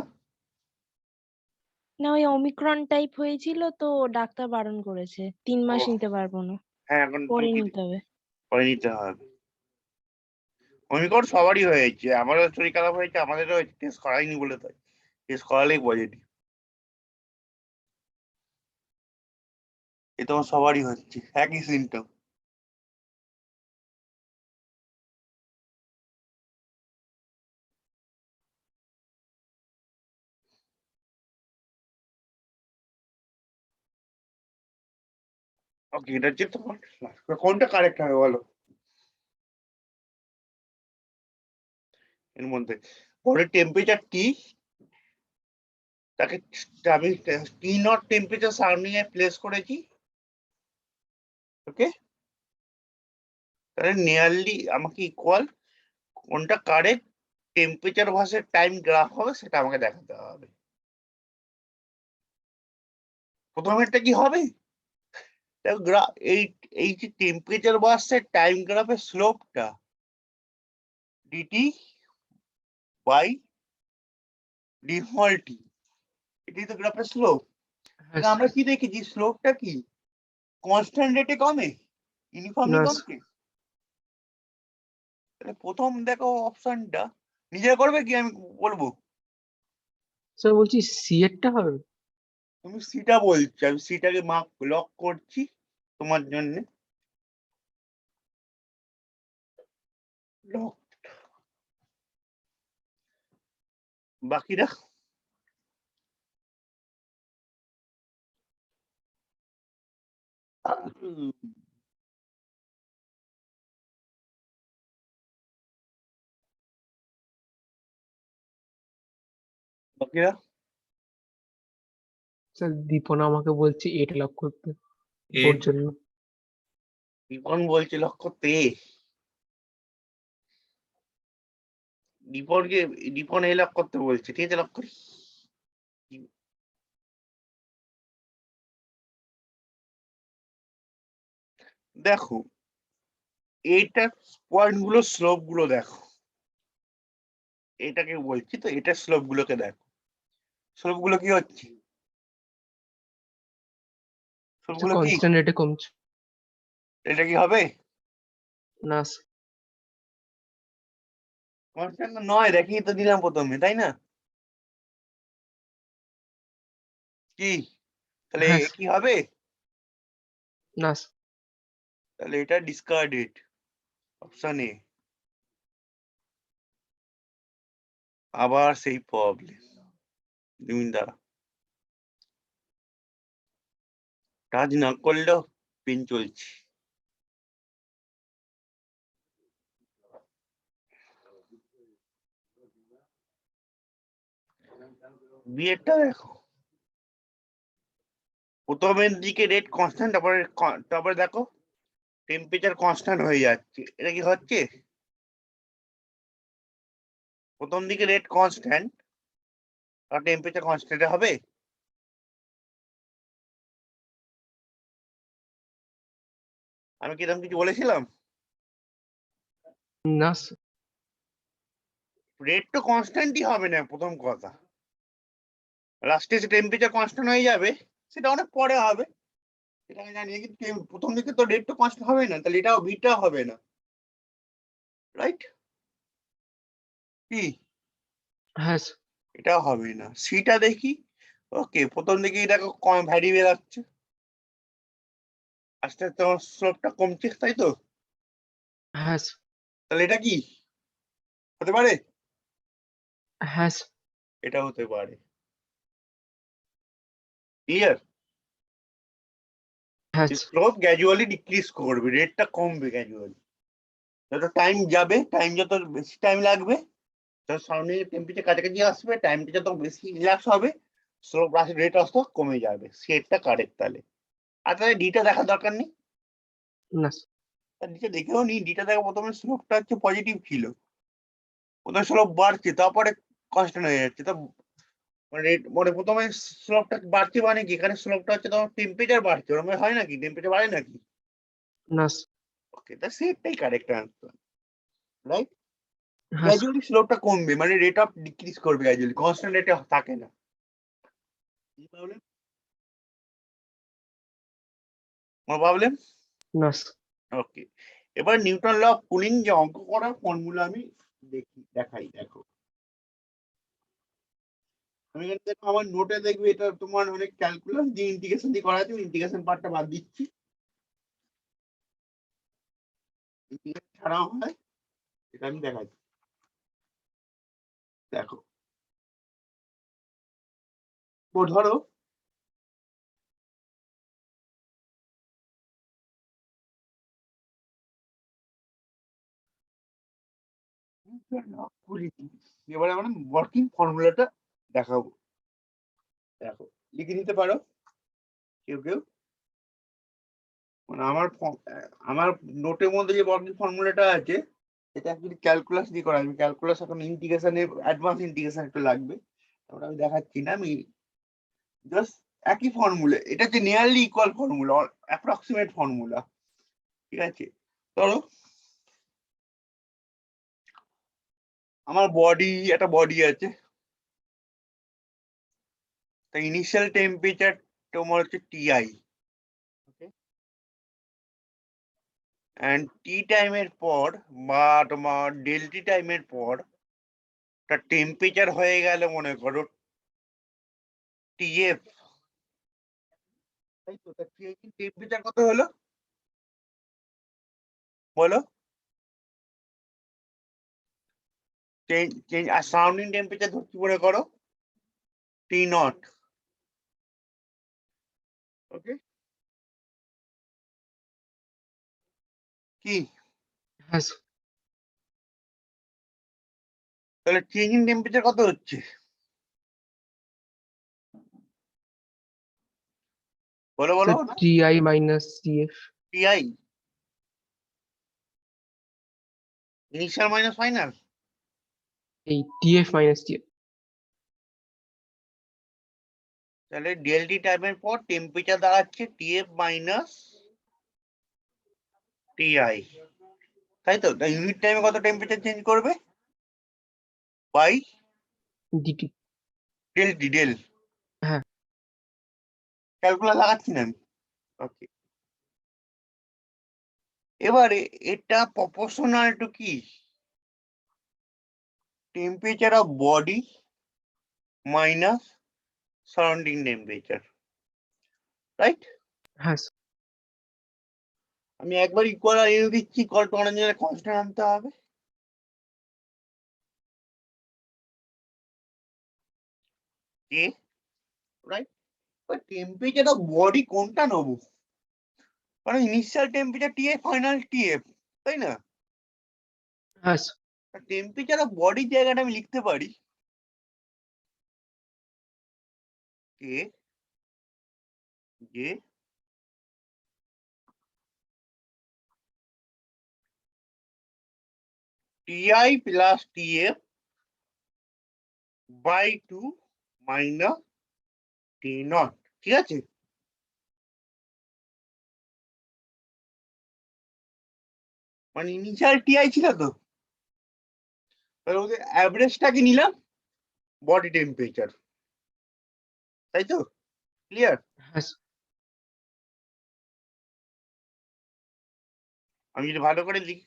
Speaker 5: না, ওই অমিক্রন টাইপ হয়েছিল তো ডাক্তার বারণ করেছে, 3 মাস
Speaker 1: ও
Speaker 5: নিতে পারবো না,
Speaker 1: হ্যাঁ এখন
Speaker 5: পরে
Speaker 1: তুমি
Speaker 5: নিতে হবে।
Speaker 1: করে নিতে হবে অমিক্রন সবারই হয়েছে আমারও শরীর খারাপ হয়েছে আমাদেরও টেস্ট করাইনি বলে তাই টেস্ট করালেই পজিটিভ এ তোমার সবারই হচ্ছে একই সিমটম ওকে এটা হচ্ছে তোমার কোনটা কারেক্ট হবে বলো এর মধ্যে বডির টেম্পারেচার টি তাকে আমি টি নট টেম্পারেচার সারাউন্ডিং এ প্লেস করেছি ওকে তাহলে নিয়ারলি আমাকে ইকুয়াল কোনটা correct temperature versus time graph হবে সেটা আমাকে দেখাতে হবে প্রথমেরটা কি হবে দেখো এই এই যে টেম্পারেচার ভার্সেস টাইম গ্রাফের স্লোপটা ডিটি বাই ডি স্মল টি এটাই তো গ্রাফের স্লোপ
Speaker 2: হ্যাঁ
Speaker 1: আমরা কি দেখেছি স্লোপটা কি কনস্ট্যান্ট রেটে কমে ইউনিফর্মলি
Speaker 2: না
Speaker 1: কমছে তাহলে প্রথম দেখো অপশনটা নিজে করবে কি আমি বলবো
Speaker 2: স্যার বলছি সি এরটা হবে।
Speaker 1: তুমি সিটা বলছো আমি সিটাকে মার্ক লক করছি তোমার জন্য লক বাকিরা বাকিরা
Speaker 2: স্যার দীপন আমাকে বলছে 8 লক করতে
Speaker 4: এ
Speaker 2: ওর জন্য।
Speaker 1: দীপন বলছে লক্ষ্য তে দীপনকে দীপন এই লক করতে বলছে ঠিক আছে লক করি দেখো এইটা পয়েন্ট গুলো স্লোপ গুলো দেখো এটাকে বলছি তো এটা স্লোপ গুলোকে দেখো স্লোপ গুলো কি হচ্ছে স্লোপ গুলো কি
Speaker 2: কনস্ট্যান্ট রেটে কমছে।
Speaker 1: এটা কি হবে
Speaker 2: না
Speaker 1: কনস্ট্যান্ট নয় দেখিয়ে তো দিলাম প্রথমে তাই না কি তাহলে
Speaker 2: হ্যাঁ
Speaker 1: কি হবে?
Speaker 2: না
Speaker 1: তাহলে এটা ডিসকার্ডেড, অপশন এ। আবার সেই প্রবলেম, 2 মিনিট দাঁড়া, কাজ না করলেও পেন চলছে। বিয়েটা দেখো, প্রথমের দিকে রেট কনস্ট্যান্ট, তারপরে দেখো টেম্পারেচার কনস্ট্যান্ট হয়ে যাচ্ছে। এটা কি হচ্ছে? প্রথম দিকে রেট কনস্ট্যান্ট আর টেম্পারেচার কনস্ট্যান্ট হবে? আমি কি এরকম কিছু বলেছিলাম?
Speaker 2: না
Speaker 1: রেট তো কনস্ট্যান্টই হবে না প্রথম কথা, লাস্টে যে টেম্পারেচার কনস্ট্যান্ট হয়ে যাবে সেটা অনেক পরে হবে, সেটা আমি জানি, কিন্তু প্রথম দিকে তো রেট তো কনস্ট্যান্ট হবে না, তাহলে এটাও বিটা হবে না, রাইট? কি
Speaker 2: হ্যাঁ
Speaker 1: এটাও হবে না। সিটা দেখি, ওকে, প্রথম দিকে দেখো কম ভ্যারি বেরাচ্ছে, আস্তে আস্তে তোমার স্লোপটা কমছে, তাই তো?
Speaker 2: হ্যাঁ
Speaker 1: তাহলে এটা কি হতে পারে?
Speaker 2: হ্যাঁ
Speaker 1: এটা হতে পারে। ক্লিয়ার?
Speaker 2: হ্যাঁ
Speaker 1: স্লোপ গ্র্যাজুয়ালি ডিক্রিজ করবে, রেটটা কমবে গ্র্যাজুয়ালি, যত টাইম যাবে, যত বেশি টাইম লাগবে, যত সারাউন্ডিং টেম্পারেচার কাছাকাছি আসবে, টাইমটা যত বেশি রিল্যাক্স হবে, স্লোপ রেট অফ কমে যাবে। সেটটা কারেক্ট তাহলে। আর তাহলে ডিটা দেখার দরকার নেই,
Speaker 2: না
Speaker 1: ডিটা দেখেও নি। ডিটা দেখো, প্রথমে স্লোপটা হচ্ছে পজিটিভ ছিল, প্রথমে স্লোপ বাড়ছে, তারপরে কনস্ট্যান্ট হয়ে যাচ্ছে। তো মানে প্রথমে স্লোপটা বাড়ছে, মানে কি এখানে স্লোপটা হচ্ছে তোমার টেম্পারেচার বাড়ছে, ওরকম হয় নাকি? টেম্পারেচার বাড়ে নাকি?
Speaker 2: না
Speaker 1: ওকে, তা সেটাই কারেক্ট আনসার, রাইট?
Speaker 2: হ্যাঁ
Speaker 1: গ্র্যাজুয়ালি স্লোপটা কমবে, মানে রেট অফ ডিক্রিজ করবে গ্র্যাজুয়ালি, কনস্ট্যান্ট রেটে থাকে না। প্রবলেম?
Speaker 2: না
Speaker 1: ওকে, এবার নিউটন ল অফ কুলিং যে অঙ্ক করার ফর্মুলা আমি দেখাই। দেখো, আমি এখানে দেখো আমার নোটে দেখবে, এটা তোমার অনেক ক্যালকুলাস দিয়ে ইন্টিগ্রেশন দিয়ে করা আছে, ইন্টিগ্রেশন পার্টটা বাদ দিচ্ছি, ইন্টিগ্রেশন ছাড়াও হয়, এটা আমি দেখাচ্ছি। দেখো, তো ধরো এবারে আমরা ওয়ার্কিং ফর্মুলাটা দেখাবো। দেখো, লিখে নিতে পারো কেউ কেউ, মানে আমার নোটের মধ্যে যে ওয়ার্কিং ফর্মুলাটা আছে, এটা অ্যাকচুয়ালি ক্যালকুলাস দিয়ে করা। আমি ক্যালকুলাস এখন ইন্টিগ্রেশনে, অ্যাডভান্স ইন্টিগ্রেশন একটু লাগবে, তারপরে আমি দেখাচ্ছি না। আমি জাস্ট একই ফর্মুলা, এটা হচ্ছে nearly equal formula, approximate formula, ঠিক আছে? ধরো আমার একটা বডি আছে, তা ইনিশিয়াল টেম্পারেচার তোমার হচ্ছে টিআই, ওকে, এন্ড টি টাইমের পর বা তোমার ডেল্টি টাইমের পর তার টেম্পারেচার হয়ে গেল মনে করো টিএফ, তাই তো? টেম্পারেচার কত হলো বলো? চেঞ্জ আর সারাউন্ডিং টেম্পারেচার ধরছি মনে করো টি নট, ওকে? কি
Speaker 2: হ্যাঁ
Speaker 1: তাহলে চেঞ্জিং টেম্পারেচার কত হচ্ছে বলো বলো?
Speaker 2: TI minus TF,
Speaker 1: TI initial minus final,
Speaker 2: এই টিএফ মাইনাস টিএফ,
Speaker 1: তাহলে ডেল্টি টাইমের পর টেম্পারেচার দাঁড়াচ্ছে টিএফ মাইনাস টিআই, তাই তো? ইউনিট টাইমে কত টেম্পারেচার চেঞ্জ করবে বাই
Speaker 2: ডিটি।
Speaker 1: ডেল্টি ডেল।
Speaker 2: হ্যাঁ
Speaker 1: ক্যালকুলাস লাগাচ্ছি না আমি, ওকে? এবারে এটা প্রপোর্শনাল টু কি temperature of body minus surrounding temperature, right?
Speaker 2: হ্যাঁ স্যার।
Speaker 1: আমি একবার ইকুয়াল আর ইউ দিচ্ছি, ইকুয়াল টু আনার জন্য কনস্ট্যান্ট আনতে হবে। কে, রাইট? টেম্পারেচার অফ বডি কোনটা নেবো? মানে initial temperature TF, final TF, তাই না?
Speaker 2: হ্যাঁ স্যার।
Speaker 1: টেম্পারেচার অফ বডির জায়গাটা আমি লিখতে পারি কে যে TI plus TF by 2 minus T naught, ঠিক আছে? মানে ইনিশিয়াল টিআই ছিল তো, তাহলে ওদের অ্যাভারেজটাকে নিলাম বডি টেম্পারেচার, তাই তো? ক্লিয়ার?
Speaker 2: হ্যাঁ স্যার।
Speaker 1: আমি যদি ভালো করে লিখি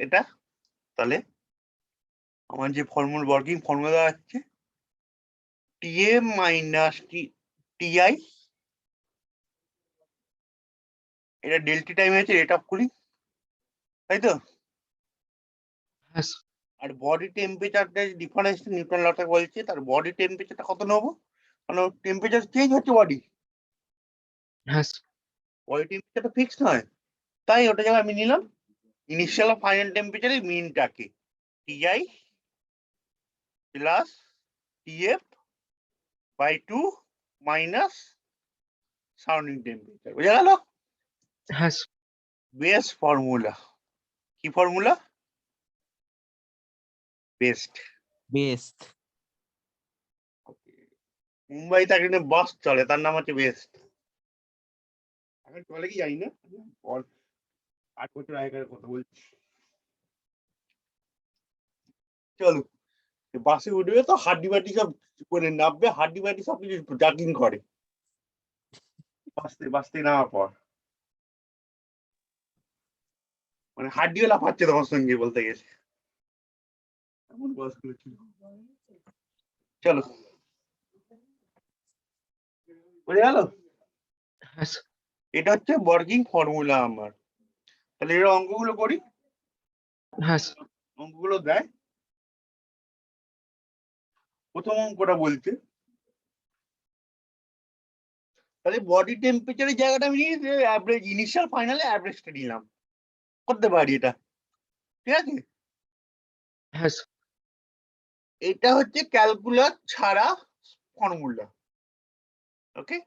Speaker 1: এটা, তাহলে আমার যে ফর্মুলা, ওয়ার্কিং ফর্মুলা আছে টিএম মাইনাস টিআই, এটা ডেল্টা টাইম আছে রেট অফ কুলিং, তাই তো?
Speaker 2: হ্যাঁ স্যার।
Speaker 1: আর বডি টেম্পারেচারটা ডিফারেন্স নিউটন লটা বলছে, তার বডি টেম্পারেচারটা কত নেবো? কারণ টেম্পারেচার চেঞ্জ হচ্ছে বডি,
Speaker 2: হ্যাঁ স্যার।
Speaker 1: বডি টেম্পারেচারটা ফিক্স নয়, তাই ওটা জায়গায় আমি নিলাম ইনিশিয়াল আর ফাইনাল টেম্পারেচারের মিনটাকে, TI plus TF by 2 minus surrounding temperature. বোঝা গেল?
Speaker 2: হ্যাঁ স্যার।
Speaker 1: বেস ফর্মুলা, কি ফর্মুলা? বেস্ট।
Speaker 3: বেস্ট।
Speaker 1: মুম্বাইতে একটা বাস চলে, তার নাম হচ্ছে বেস্ট। এখন চলে কি জানি না, 8 বছর আগেকার কথা বলছি। চলো, বাসে উঠবে তো হাড্ডি বাটি সব করে নামবে, হাড্ডি বাটি সব কিছু জাকিং করে বাঁচতে বাঁচতে নামার পর, মানে হাড্ডিও লাফাচ্ছে তোমার সঙ্গে বলতে গেছে, এমন বাসগুলো ছিল। চলো, বুঝে গেল?
Speaker 2: হ্যাঁ স্যার।
Speaker 1: এটা হচ্ছে ওয়ার্কিং ফর্মুলা আমার। তাহলে এর অঙ্কগুলো করি,
Speaker 2: হ্যাঁ স্যার।
Speaker 1: অঙ্কগুলো দেয়। প্রথম অঙ্কটা বলছে, তাহলে বডি টেম্পারেচারের জায়গাটা আমি নিয়ে অ্যাভারেজ, ইনিশিয়াল ফাইনালে অ্যাভারেজটা নিলাম, করতে পারি এটা, ঠিক আছে?
Speaker 2: হ্যাঁ স্যার।
Speaker 1: এটা হচ্ছে ক্যালকুলাস ছাড়া ফর্মুলা, ওকে?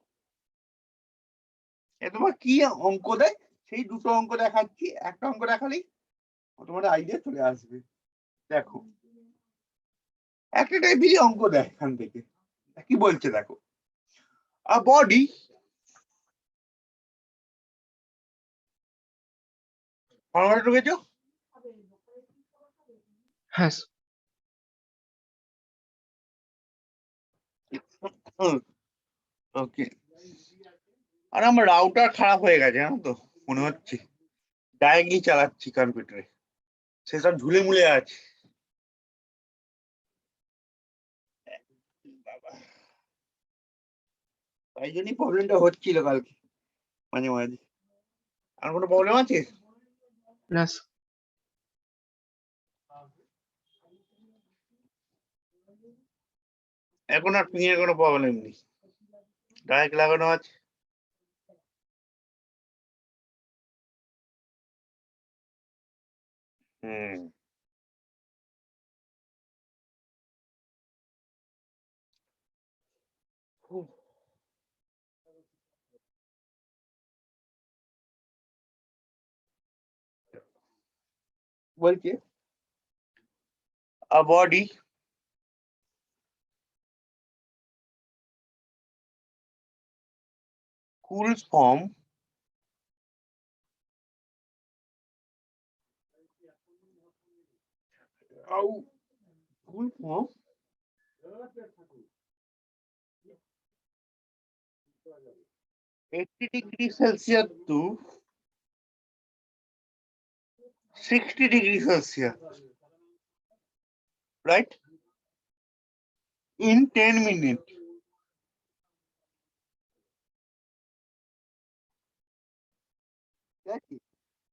Speaker 1: তোমার কি অঙ্ক দেয়, সেই দুটো অঙ্ক দেখাচ্ছি, একটা অঙ্ক দেখালেই তোমার আইডিয়া চলে আসবে। দেখো, একটা টাইপেরই অঙ্ক দেয় এখান থেকে, কি বলছে দেখো, a body ফর্মুলা ঢুকেছো?
Speaker 2: হ্যাঁ স্যার।
Speaker 1: ওকে। আর আমার রাউটার খারাপ হয়ে গেছে, জানো তো, মনে হচ্ছে ডাইরেক্টলি চালাচ্ছি কম্পিউটারে, সেসব ঝুলে মুলে আছে। বাবা, তাই জন্যই প্রবলেমটা হচ্ছিল কালকে মাঝে মাঝে। আর কোনো প্রবলেম আছে?
Speaker 2: না স্যার।
Speaker 1: এখন আর পিং এর কোনো প্রবলেম নেই, ডাইরেক্ট লাগানো আছে। হুম, বলছে a body cools from cool from 80 degrees Celsius to 60 degrees Celsius, right? In 10 minutes. ঠিক আছে?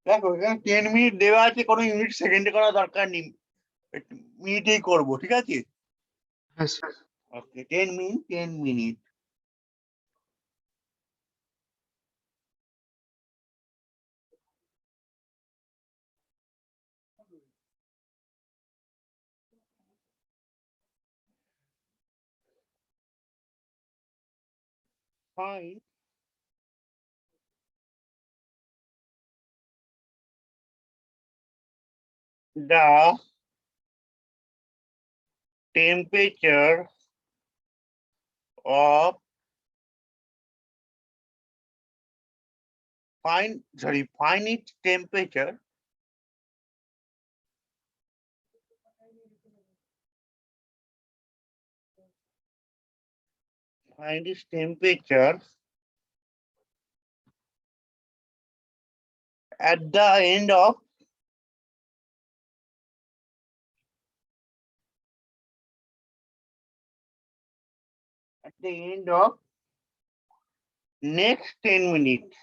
Speaker 1: দেখো এখানে 10 মিনিট দেওয়া আছে, কোনো ইউনিট সেকেন্ডে করা দরকার নেই, মিনিটেই করবো, ঠিক আছে?
Speaker 2: হ্যাঁ sir.
Speaker 1: Okay, 10 minute 10 minute. Find the temperature of find its temperature find its temperature at the end of next 10 minutes.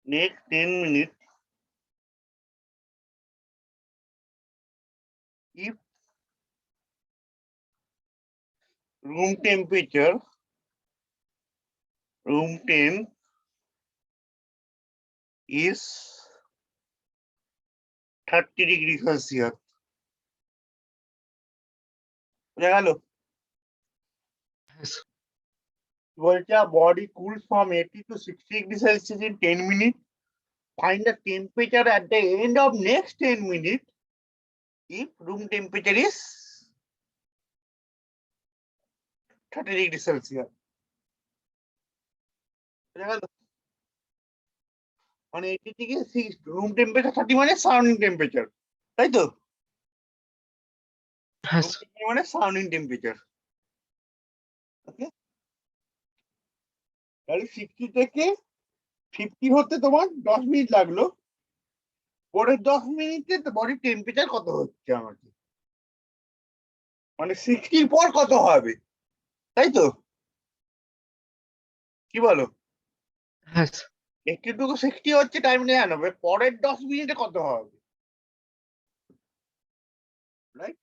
Speaker 1: Next 10 minutes, if room temperature room temp is 30 degrees Celsius. বোঝা গেল?
Speaker 2: হ্যাঁ স্যার।
Speaker 1: বলছে body cools from 80 to 60 degrees Celsius in 10 minutes. Find the temperature at the end of next 10 minutes if room temperature is 30 degrees Celsius. বোঝা গেল? মানে 80 থেকে room temperature 30 মানে surrounding temperature, তাই তো?
Speaker 2: হ্যাঁ
Speaker 1: room
Speaker 2: স্যার।
Speaker 1: temperature মানে সারাউন্ডিং টেম্পারেচার। ওকে, তাহলে 60 থেকে 50 হতে তোমার 10 মিনিট লাগলো, পরের 10 মিনিটে বডি টেম্পারেচার কত হচ্ছে আমাকে, মানে 60 পর কত হবে, তাই তো? কি বলো?
Speaker 2: হ্যাঁ স্যার।
Speaker 1: 80 টু 60 হচ্ছে টাইম জানো, পরের 10 মিনিটে কত হবে, রাইট?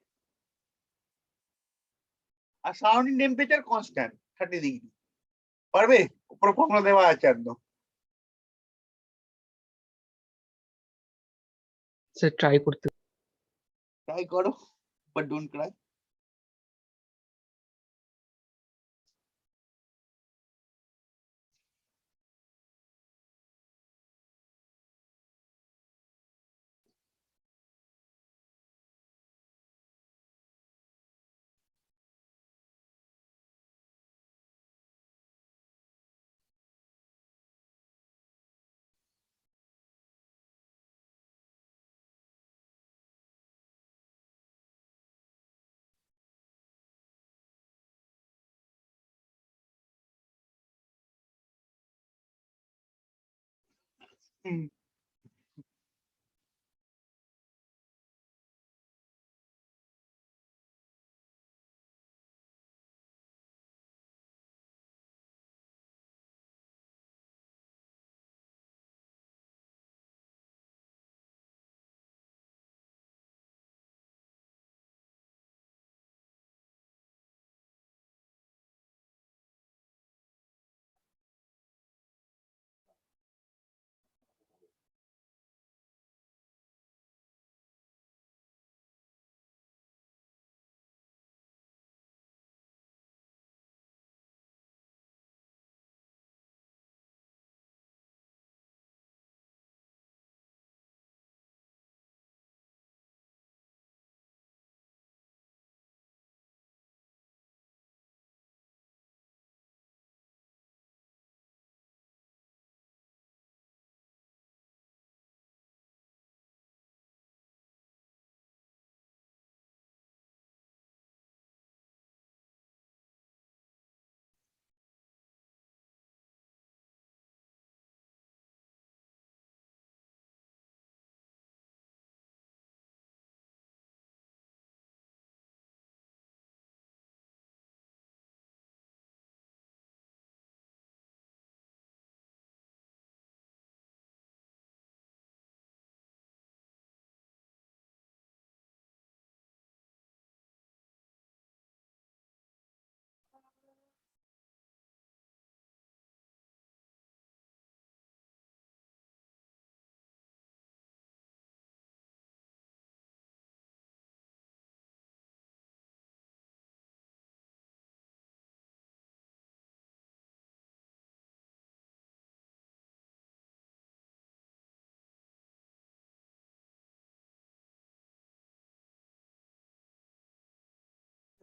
Speaker 1: আর সারাউন্ডিং টেম্পারেচার কনস্ট্যান্ট 30 ডিগ্রি। পারবে? উপরে ফর্মুলা দেওয়া আছে একদম।
Speaker 2: স্যার ট্রাই করতে।
Speaker 1: ট্রাই করো, বাট ডোন্ট ক্রাই। হুম।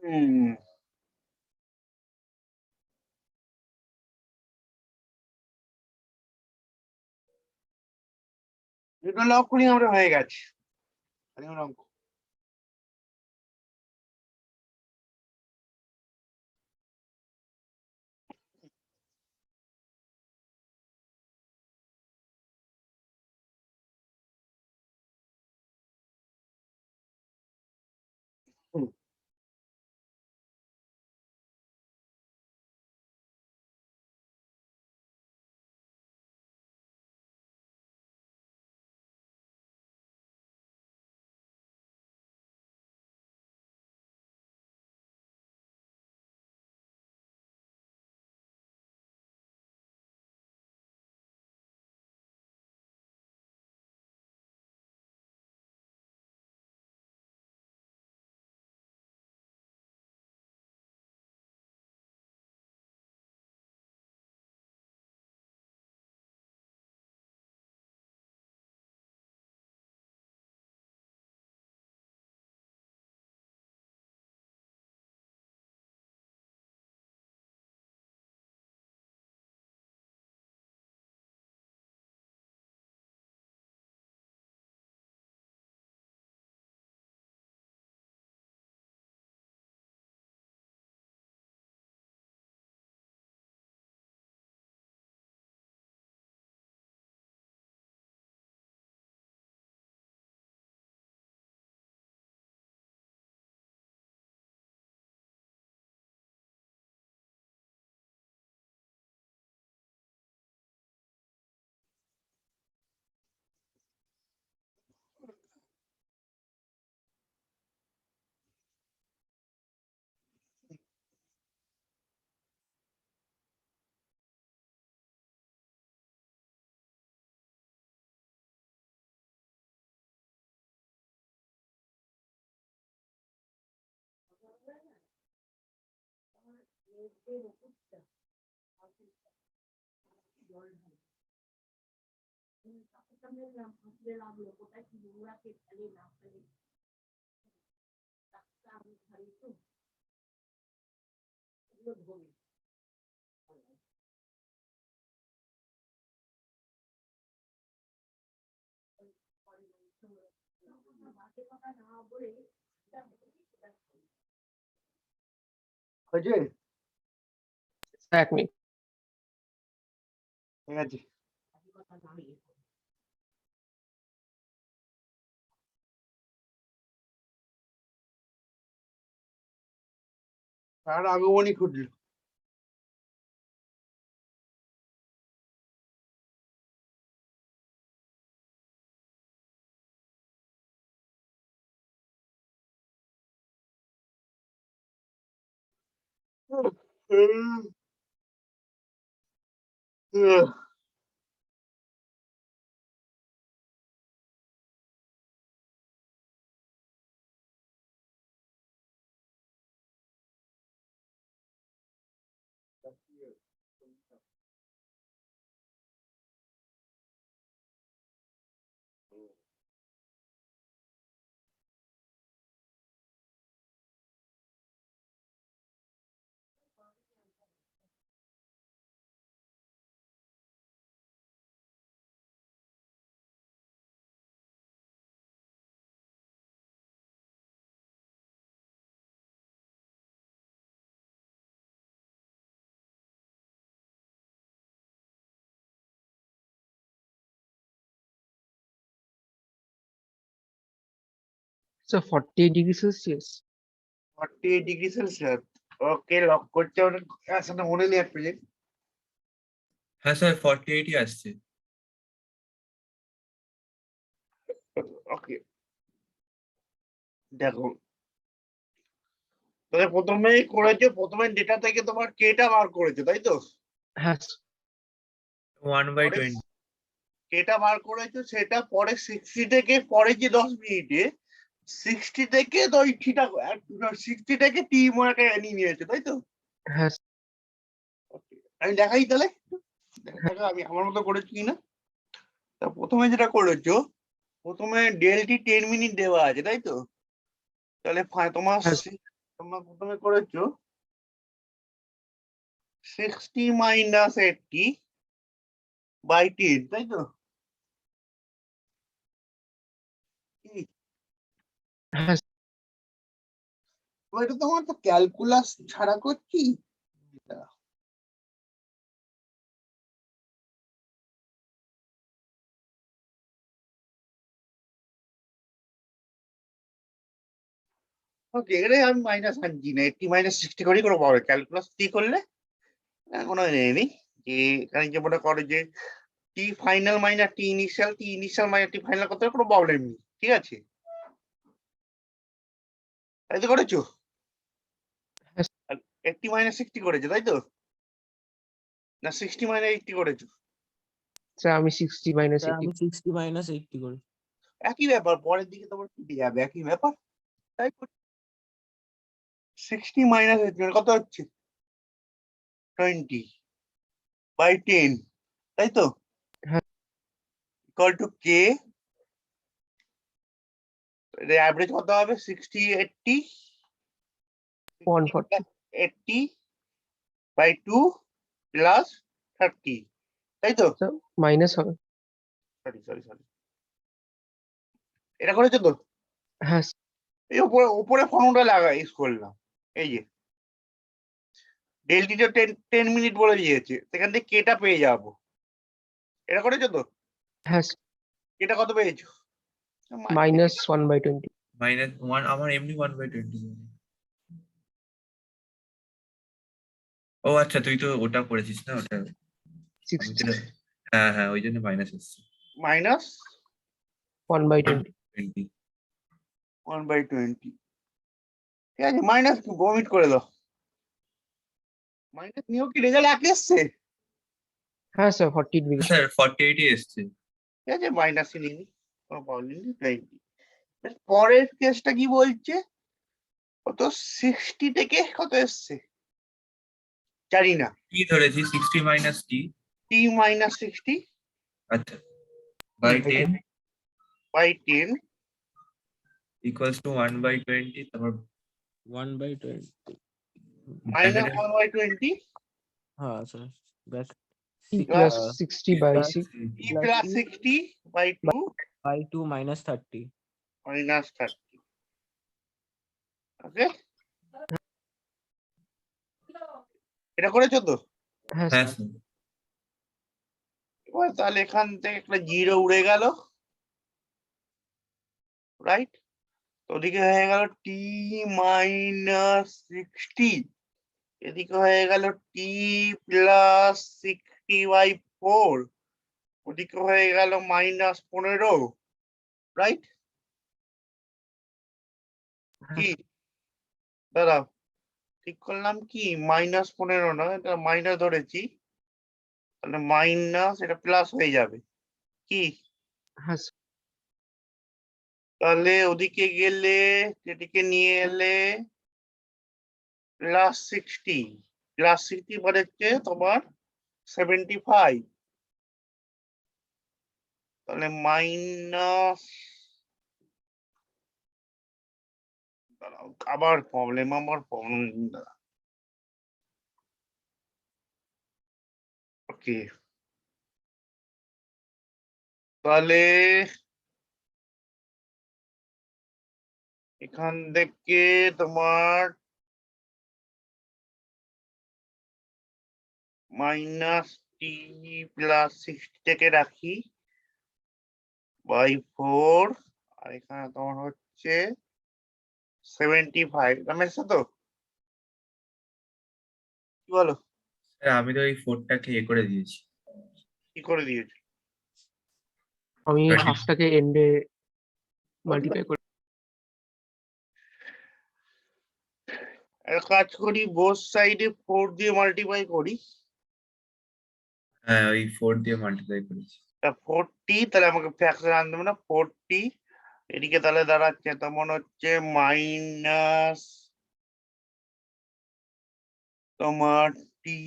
Speaker 1: হুম দুটো লক করি আমরা হয়ে গেছে অঙ্ক হুম হয়েছে
Speaker 2: 1 মিনিট।
Speaker 1: ঠিক আছে তার আগমনী ঘটল
Speaker 2: So 48 degrees Celsius.
Speaker 1: 48 degree Celsius ওকে লক করতে হবে আসলে মনে নেই এক মিনিট
Speaker 4: হ্যাঁ স্যার 48ই আসছে।
Speaker 1: ওকে দেখো তাহলে প্রথমেই করেছো প্রথমে ডেটা থেকে তোমার কেটা বার করেছো তাই তো
Speaker 2: হ্যাঁ
Speaker 4: 1/20।
Speaker 1: কেটা বার করেছো সেটা পরে 60 থেকে পরে যে 10 মিনিটে 60 থেকে তো ওই থিটা 60 থেকে টি মনে নিয়ে নিয়েছো তাই তো
Speaker 2: হ্যাঁ
Speaker 1: Okay, আমি দেখাই তাহলে দেখো আমি আমার মতো করেছি কিনা তা প্রথমে যেটা করেছো প্রথমে ডেলটি 10 মিনিট দেওয়া আছে তাই তো তাহলে তোমার
Speaker 2: হ্যাঁ।
Speaker 1: তোমরা প্রথমে করেছো 60 মাইনাস 80 বাই 10, তাই তো? কি?
Speaker 2: হ্যাঁ
Speaker 1: তো এটা তোমার তো ক্যালকুলাস ছাড়া করছি। ওকে, এখানে আমি মাইনাস আনছি না, 80 মাইনাস 60 করেই কোনো পাবে ক্যালকুলাস দিয়ে করলে কোনো নেই যে এখানে যে মনে করো যে টি ফাইনাল মাইনাস টি ইনিশিয়াল মাইনাস টি ফাইনাল করতে কোনো প্রবলেম নেই, ঠিক আছে? তাই তো করেছো?
Speaker 2: হ্যাঁ
Speaker 1: 80 মাইনাস 60 করেছো তাই তো, না 60 মাইনাস 80 করেছো?
Speaker 2: স্যার আমি 60 মাইনাস
Speaker 3: স্যার
Speaker 2: 80
Speaker 3: আমি 60 মাইনাস 80 করি।
Speaker 1: একই ব্যাপার, পরের দিকে তোমার কেটে যাবে, একই ব্যাপার। তাই 60 মাইনাস 80 কত হচ্ছে? 20 বাই 10, তাই তো?
Speaker 2: হ্যাঁ
Speaker 1: ইকুয়াল টু কে, অ্যাভারেজ কত হবে? 60 80
Speaker 2: 140
Speaker 1: 80 বাই 2 প্লাস 30, তাই তো?
Speaker 2: স্যার মাইনাস হবে।
Speaker 1: সরি এটা করেছো তো?
Speaker 2: হ্যাঁ
Speaker 1: এই উপরে উপরে ফর্মুলা ইউজ করলাম, এই যে ডেলটিটা 10 মিনিট বলে দিয়েছে, সেখান থেকে কেটা পেয়ে যাবো। এটা করেছো তো?
Speaker 2: হ্যাঁ
Speaker 1: কেটা কত পেয়েছো?
Speaker 2: মাইনাস 1/20
Speaker 4: -1 আমার এমনি 1/20। ও আচ্ছা, তুই তো ওটা করেছিস না, ওটা আমি
Speaker 2: 60
Speaker 4: তো হ্যাঁ হ্যাঁ, ওই জন্য মাইনাস এসছে
Speaker 1: মাইনাস
Speaker 2: 1/20
Speaker 4: 20।
Speaker 1: 1/20, ঠিক আছে? মাইনাস ভমিট করে দাও, মাইনাস নিয়েও কি রেজাল্ট এক এসছে?
Speaker 2: হ্যাঁ স্যার 40 ডিগ্রি
Speaker 4: স্যার 48 এসছে।
Speaker 1: ঠিক আছে, মাইনাসই নিই, কোনো প্রবলেম নেই। 20, পরের কেসটা কি বলছে? কত 60 থেকে কত এসছে জানি না,
Speaker 4: কি ধরেছি 60 মাইনাস টি।
Speaker 1: টি মাইনাস 60
Speaker 4: আচ্ছা, বাই 10
Speaker 1: বাই 10
Speaker 4: ইকুয়ালস টু 1/20, তারপর
Speaker 3: 1/20।
Speaker 1: মাইনাস
Speaker 4: ব্র্যাকেটে
Speaker 1: 1/20
Speaker 3: হ্যাঁ sir, back
Speaker 2: T
Speaker 1: plus
Speaker 2: plus 60 by 6
Speaker 1: T plus 60 by 2
Speaker 3: by 2 minus 30।
Speaker 1: Minus 30, okay? এটা করেছো তো?
Speaker 2: হ্যাঁ
Speaker 4: হ্যাঁ
Speaker 2: স্যার
Speaker 4: স্যার।
Speaker 1: এবার তাহলে এখান থেকে একটা জিরো উড়ে গেল, রাইট? ওদিকে হয়ে গেল টি মাইনাস 60, এদিকে হয়ে গেল টি প্লাস 60/4, ওদিকে হয়ে গেল -15, রাইট? কি দাঁড়াও, ঠিক করলাম কি? -15 না, এটা মাইনাস ধরেছি, তাহলে মাইনাস এটা প্লাস হয়ে যাবে কি?
Speaker 2: হ্যাঁ স্যার
Speaker 1: তাহলে ওদিকে গেলে এদিকে নিয়ে এলে +60 মানে হচ্ছে তোমার 75, তাহলে মাইনাস, আবার প্রবলেম, ওকে, তাহলে এখান থেকে তোমার মাইনাস টি প্লাস 60 থেকে রাখি বাই 4, আর এখানে তোমার হচ্ছে 75, রমেশ তো কি বলো?
Speaker 4: স্যার আমি তো এই 4টাকে করে দিয়েছি।
Speaker 1: কি করে দিয়েছো?
Speaker 2: আমি
Speaker 4: 20
Speaker 2: হাফটাকে এন্ডে মাল্টিপ্লাই করে
Speaker 1: এক কাজ করি, বোথ সাইডে 4 দিয়ে মাল্টিপ্লাই করি,
Speaker 4: হ্যাঁ ওই 4 দিয়ে মাল্টিপ্লাই করেছি।
Speaker 1: 40, তাহলে আমাকে ফ্র্যাকশন আনতে হবে না, 40 এদিকে তাহলে দাঁড়াচ্ছে তোমার হচ্ছে মাইনাস তোমার টি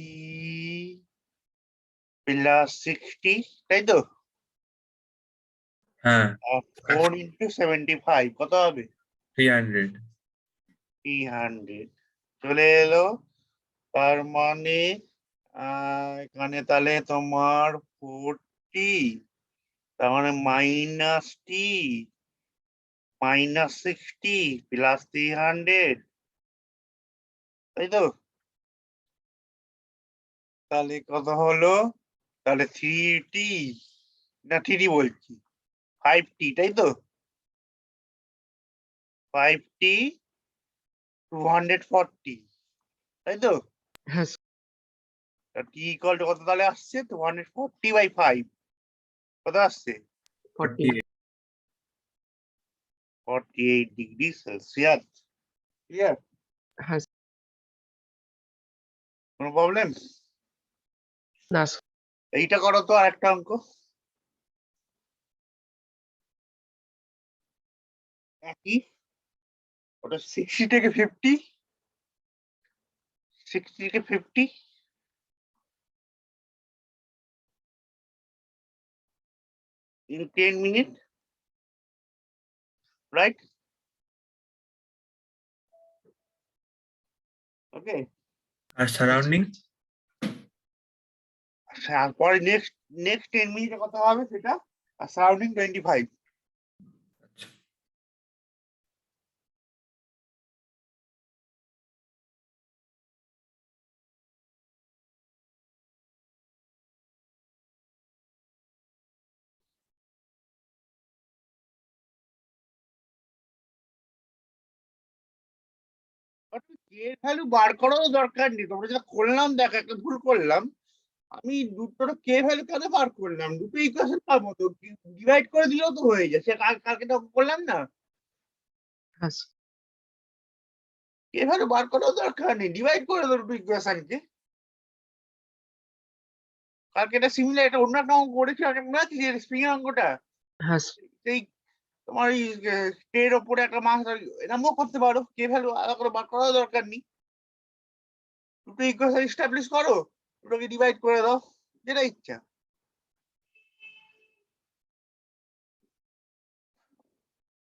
Speaker 1: প্লাস 60, তাই তো?
Speaker 4: হ্যাঁ
Speaker 1: 4 × 75 কত হবে?
Speaker 4: 300।
Speaker 1: 300 চলে এলো, তার মানে এখানে তাহলে তোমার 40, তার মানে -t -60 প্লাস 300, তাই তো? তাহলে কত হলো? তাহলে 3t, না 3t বলছি, 5t, তাই তো? 5t 240, তাই তো?
Speaker 2: হ্যাঁ স্যার।
Speaker 1: t ইকুয়াল টু কত তাহলে আসছে? 240/5 কত আসছে?
Speaker 2: 48।
Speaker 1: 48 ডিগ্রি সেলসিয়াস। ক্লিয়ার?
Speaker 2: হ্যাঁ স্যার।
Speaker 1: কোনো প্রবলেম?
Speaker 2: না স্যার।
Speaker 1: এইটা করো তো আরেকটা অঙ্ক। একই, ওটা 60 থেকে 50, 60 থেকে 50 in 10 minutes, right? ওকে,
Speaker 4: আর সারাউন্ডিং
Speaker 1: তারপরে নেক্সট 10 মিনিটে কথা হবে সেটা, আর সারাউন্ডিং 25। কে ভ্যালু বার করারও দরকার নেই, তোমরা যেটা করলাম দেখো, একটা ভুল করলাম। আমি দুটো কে ভ্যালু কেন বার করলাম? দুটো ইকুয়েশন পাবো তো, ডিভাইড করে দিলেও তো হয়ে যায়। সে কালকে তো করলাম না,
Speaker 2: হ্যাঁ স্যার।
Speaker 1: কে ভ্যালু বার করারও দরকার নেই, ডিভাইড করে দাও দুটো ইকুয়েশনকে। কালকে এটা সিমিলার, এটা অন্য একটা অঙ্ক করেছি, অনেক মনে আছে যে স্প্রিং এর অঙ্কটা,
Speaker 2: হ্যাঁ স্যার।
Speaker 1: সেই তোমার এই ট্রের ওপরে একটা মাছ, এরকমও করতে পারো, কে ভ্যালু আলাদা করে বার করারও দরকার নেই। দুটো ইকুয়েশন এস্টাবলিশ করো, দুটোকে ডিভাইড করে দাও, যেটা ইচ্ছা।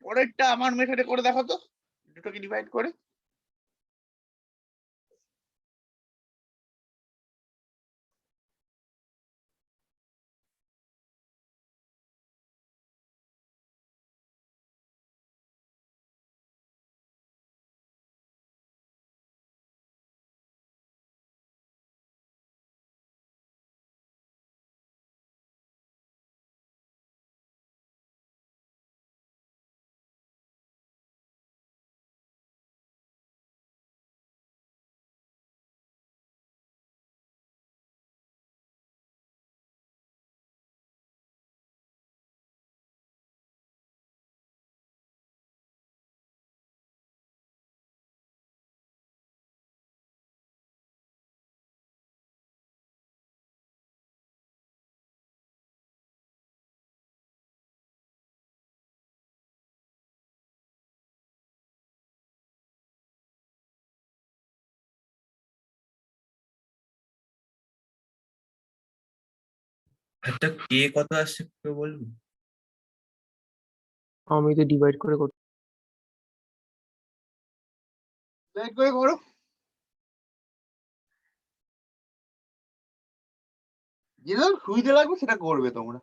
Speaker 1: পরেরটা আমার মেথডে করে দেখো তো, দুটোকে ডিভাইড করে।
Speaker 4: একটা কে কত আসছে কেউ বলবো?
Speaker 2: আমি তো ডিভাইড করে করতে।
Speaker 1: ডিভাইড করে করো, যেটা সুবিধা লাগবে সেটা করবে তোমরা।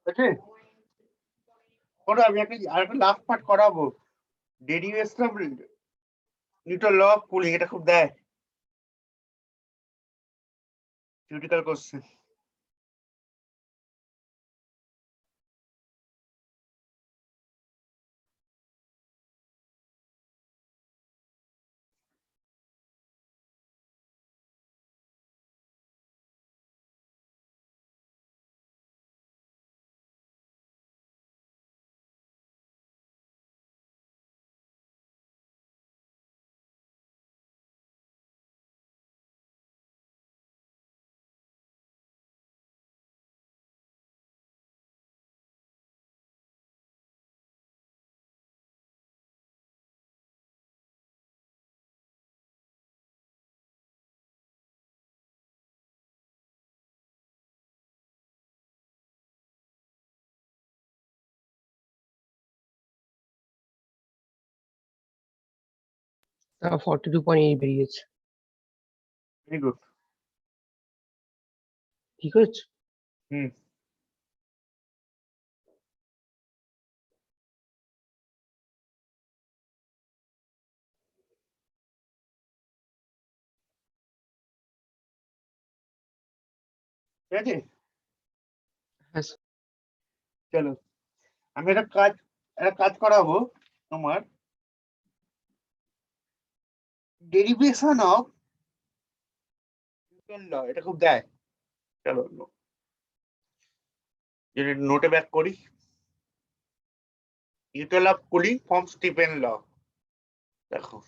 Speaker 1: আছে ওটা আমি একটা লাস্ট পার্ট করাবো derivation of Newton law of cooling, এটা খুব দেয় থিওরিটিক্যাল কোশ্চেন।
Speaker 2: তা 42.8 বেরিয়েছে।
Speaker 1: Very good.
Speaker 2: ঠিক আছে।
Speaker 1: হুম। ঠিক আছে
Speaker 2: হ্যাঁ স্যার।
Speaker 1: চলো আমি একটা কাজ করাবো তোমার ডেরিভেশন অফ নিউটন ল, এটা খুব দেয়। চলো নোটে ব্যাক করি। Newton law of cooling from Stefan law. দেখো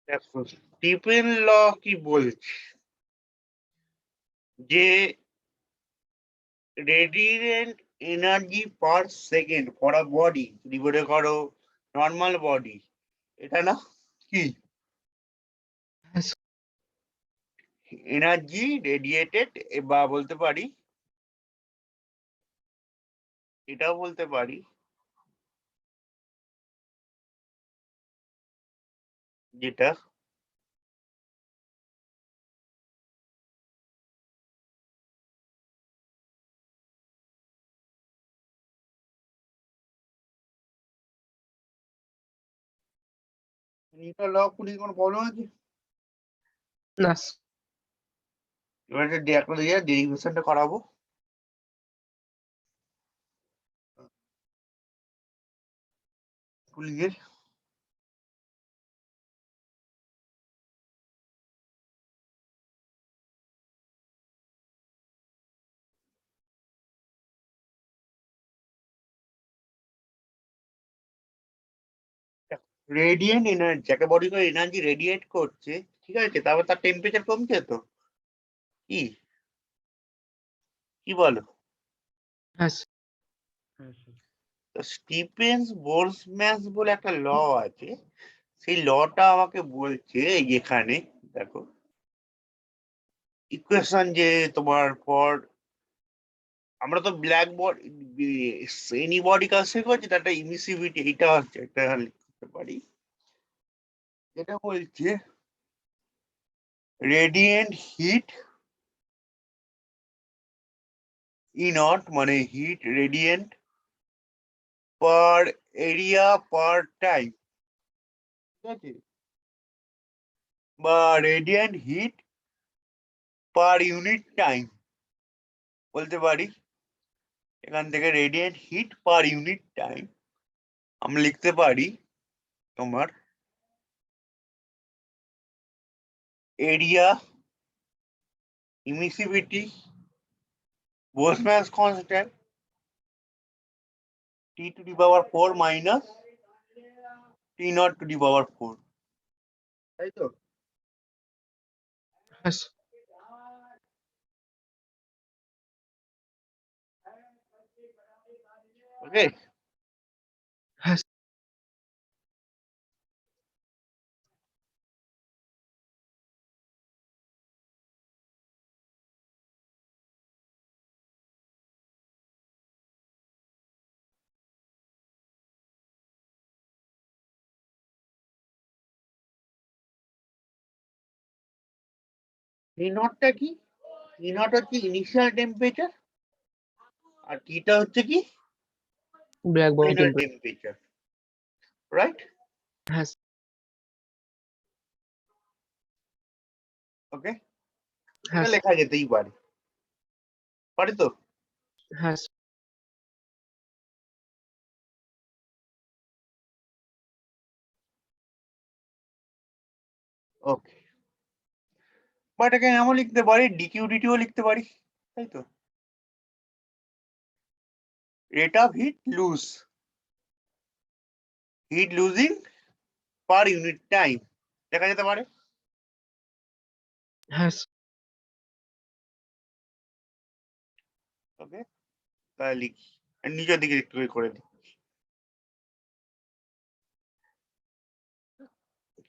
Speaker 1: দেখো স্টিফেন ল কি বলছে যে radiant energy per second for a body, যদি মনে করো নর্মাল বডি, এটা না কি
Speaker 2: হ্যাঁ স্যার।
Speaker 1: এনার্জি রেডিয়েটেড, বা বলতে পারি এটাও বলতে পারি যেটা নিউটন ল অফ কুলিং কোনো প্রবলেম আছে?
Speaker 2: না স্যার।
Speaker 1: এবার একটা দিয়ে ডেরিভেশনটা করাবো। কুলিং এর রেডিয়েন্ট এনার্জি, একটা বডি করে এনার্জি রেডিয়েট করছে, ঠিক আছে, তারপর তার টেম্পারেচার কমছে তো কি কি বলো?
Speaker 2: হ্যাঁ স্যার।
Speaker 1: স্টিফেন্স বোলসম্যান বলে একটা ল আছে, সেই লটা আমাকে বলছে এই এখানে দেখো ইকুয়েশন যে তোমার পর আমরা তো ব্ল্যাক বডি এনি বডি কাজ করছি, তার একটা ইমিসিভিটি এইটা হচ্ছে একটা লিখতে পারি, যেটা বলছে রেডিয়েন্ট হিট ই নট মানে heat radiant per area per time, ঠিক আছে, বা radiant heat per unit time বলতে পারি। এখান থেকে radiant heat per unit time আমরা লিখতে পারি তোমার area emissivity Boltzmann's constant t to the power 4 minus t naught to the power 4, তাই তো?
Speaker 2: হ্যাঁ স্যার।
Speaker 1: ওকে,
Speaker 2: হ্যাঁ স্যার।
Speaker 1: T নটটা কি? T নট হচ্ছে ইনিশিয়াল টেম্পারেচার আর টিটা হচ্ছে কি
Speaker 2: black body
Speaker 1: final temperature, right?
Speaker 2: হ্যাঁ স্যার।
Speaker 1: ওকে,
Speaker 2: হ্যাঁ
Speaker 1: এটা
Speaker 2: স্যার।
Speaker 1: লেখা যেতেই পারে, পারে তো?
Speaker 2: হ্যাঁ স্যার।
Speaker 1: ওকে, বা এটাকে এমন লিখতে পারি ডিকিউ ডিটিও লিখতে পারি, তাই তো? Rate of heat losing per unit time লেখা যেতে পারে।
Speaker 2: হ্যাঁ স্যার।
Speaker 1: ওকে, তাহলে লিখি, আর নিচের দিকে একটু করে দিই।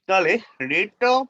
Speaker 1: তাহলে রেট অফ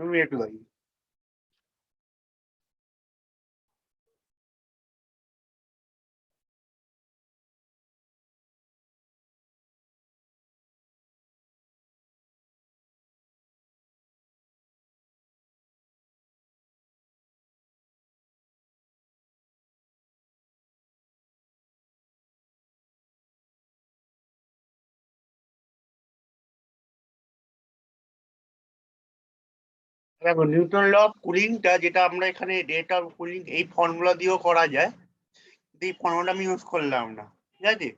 Speaker 1: তুমি একটু দাঁড়িয়ে, দেখো নিউটন ল অফ কুলিংটা যেটা আমরা এখানে রেট অফ কুলিং এই ফর্মুলা দিয়েও করা যায়, কিন্তু এই ফর্মুলা আমি ইউজ করলাম না, ঠিক আছে?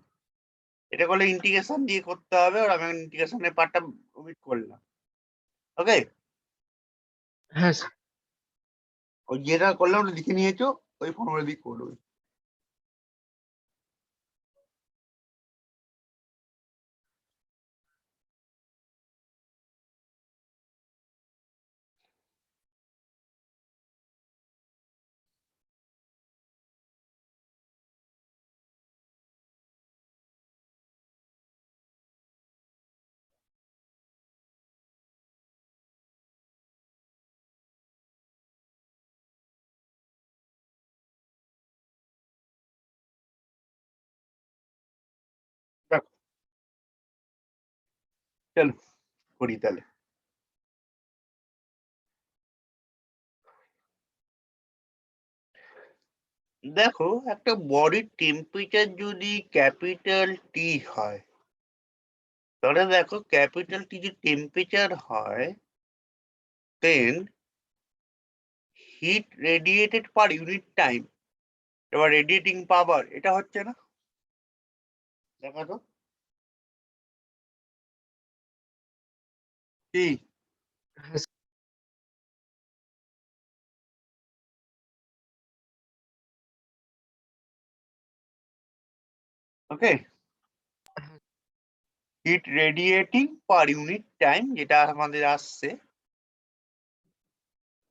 Speaker 1: এটা করলে ইন্টিগ্রেশন দিয়ে করতে হবে, আর আমি ইন্টিগ্রেশনের পার্টটা ওমিট করলাম। ওকে,
Speaker 2: হ্যাঁ স্যার।
Speaker 1: ওই যেটা করলাম ওটা লিখে নিয়েছো, ওই ফর্মুলা দিয়ে করবে। দেখো, চলো করি তাহলে। দেখো একটা বডির টেম্পারেচার যদি ক্যাপিটাল টি হয়, তাহলে দেখো ক্যাপিটাল টি যদি টেম্পারেচার হয়, then heat radiated per unit time, এবার রেডিয়েটিং পাওয়ার এটা হচ্ছে না, দেখা তো কি
Speaker 2: হ্যাঁ sir.
Speaker 1: Okay heat radiating per unit time যেটা আমাদের আসছে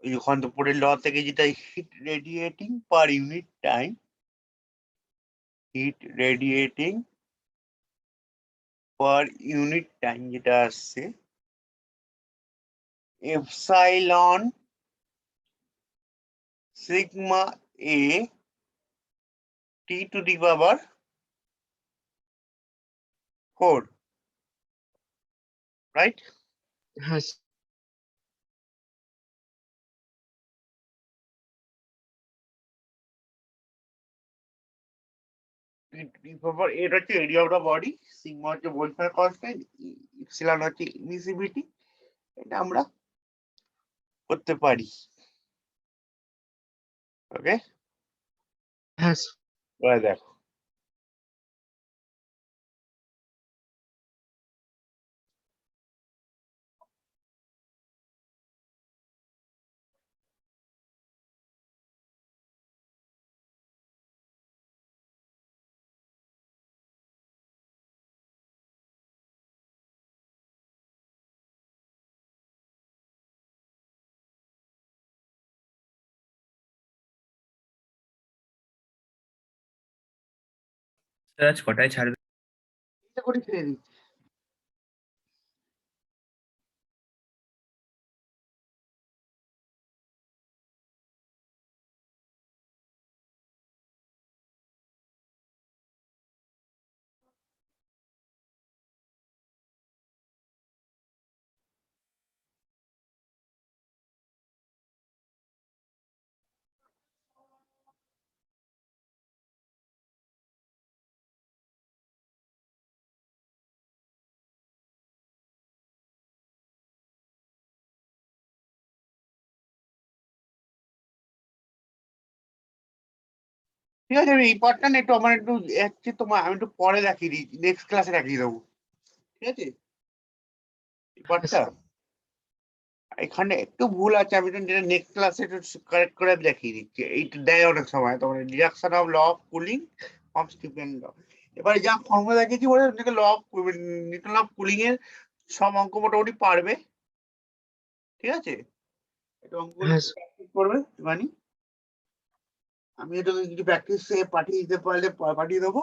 Speaker 1: ওখান তো পরে ল থেকে যেটা heat radiating per unit time heat radiating per unit time যেটা আসছে epsilon sigma A T to the power 4 right
Speaker 2: হ্যাঁ স্যার।
Speaker 1: এটা হচ্ছে area of the body sigma হচ্ছে বোলফার কনস্ট্যান্ট ইপসিলন হচ্ছে ইমিসিভিটি এটা আমরা করতে পারি ওকে
Speaker 2: হ্যাঁ স্যার।
Speaker 1: এবার দেখো
Speaker 4: স্যার আজ কটায় ছাড়বে?
Speaker 1: এটা করে ছেড়ে দিচ্ছি ঠিক আছে আমি এই পার্টটা না একটু আমার একটু একটু তোমার আমি একটু পরে দেখিয়ে দিই নেক্সট ক্লাসে দেখিয়ে দেবো ঠিক আছে এই পার্টটা এখানে একটু ভুল আছে আমি নেক্সট ক্লাসে একটু কারেক্ট করে আমি দেখিয়ে দিচ্ছি এইটা দেয় অনেক সময় তোমার reduction of law of cooling of Stefan law এবারে যা ফর্মুলা দেখিয়েছি বলে law of Newton of cooling এর সব অঙ্ক মোটামুটি পারবে ঠিক আছে এটা অঙ্কগুলো
Speaker 2: হ্যাঁ স্যার।
Speaker 1: প্র্যাকটিস করবে মানে আমি এটা কিছু প্র্যাকটিস পাঠিয়ে দিতে পারলে পাঠিয়ে দেবো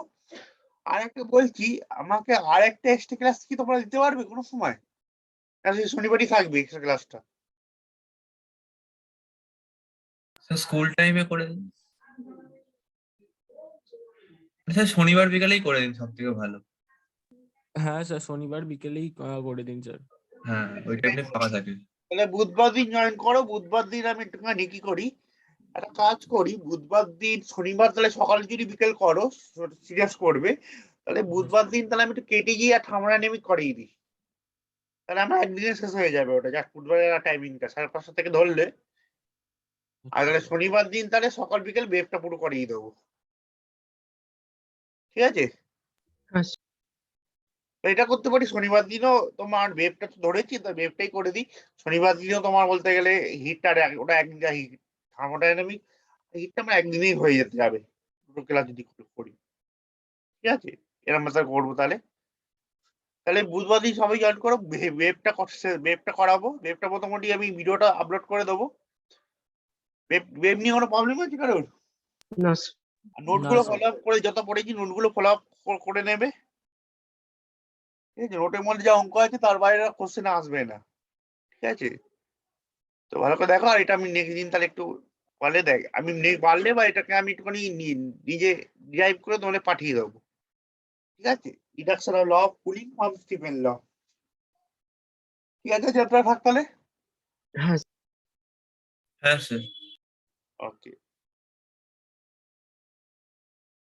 Speaker 1: আর একটা বলছি আমাকে আর একটা এক্সট্রা ক্লাস কি তোমরা দিতে পারবে কোনো সময় শনিবারই থাকবে এক্সট্রা ক্লাসটা
Speaker 4: স্যার স্কুল টাইমে করে দিন। স্যার শনিবার বিকালেই করে দিন, সব থেকে ভালো।
Speaker 3: হ্যাঁ স্যার, শনিবার বিকেলেই করে দিন স্যার।
Speaker 4: হ্যাঁ ওই টাইমে ফাঁকা থাকে।
Speaker 1: তাহলে বুধবার দিন জয়েন করো বুধবার দিন আমি একটুখানি কি করি একটা কাজ করি বুধবার দিন শনিবার তাহলে সকালে যদি বিকেল করো সিরিয়াস করবে তাহলে বুধবার দিন তাহলে আমি একটু কেটে গিয়ে আর ঠামরা নেমে করিয়ে দিই তাহলে আমরা একদিনে শেষ হয়ে যাবে ওটা যাক বুধবারের টাইমিংটা 5:30 থেকে ধরলে আর তাহলে শনিবার দিন তাহলে সকাল বিকেল বেফটা পুরো করিয়ে দেবো ঠিক আছে
Speaker 2: হ্যাঁ স্যার।
Speaker 1: তো এটা করতে পারি শনিবার দিনও তোমার বেফটা তো ধরেছি তো বেফটাই করে দিই শনিবার দিনও তোমার বলতে গেলে হিটটা ওটা একদিন হিট থার্মোডাইনামিক হিটটা আমার একদিনেই হয়ে যেতে যাবে দুটো ক্লাস যদি করি ঠিক আছে এরকম ভাবে করবো তাহলে তাহলে বুধবার দিন সবাই জয়েন করো ওয়েবটা করাবো ওয়েবটা মোটামুটি আমি ভিডিওটা আপলোড করে দেবো ওয়েব নিয়ে কোনো প্রবলেম আছে কারোর
Speaker 2: না স্যার।
Speaker 1: নোটগুলো
Speaker 3: স্যার।
Speaker 1: ফলো আপ করে যত পড়েছি নোটগুলো ফলো আপ করে নেবে ঠিক আছে নোটের মধ্যে যা অঙ্ক আছে তার বাইরে কোশ্চেন আসবে না ঠিক আছে তো ভালো করে দেখো আর এটা আমি নেক্সট দিন তাহলে একটু পারলে দেখ আমি পারলে বা এটাকে আমি একটুখানি নিজে ডিরাইভ করে তোমাদের পাঠিয়ে দেবো ঠিক আছে reduction of law of cooling from Stefan law ঠিক আছে চ্যাপ্টার থাক তাহলে
Speaker 2: হ্যাঁ
Speaker 4: হ্যাঁ স্যার।
Speaker 1: ওকে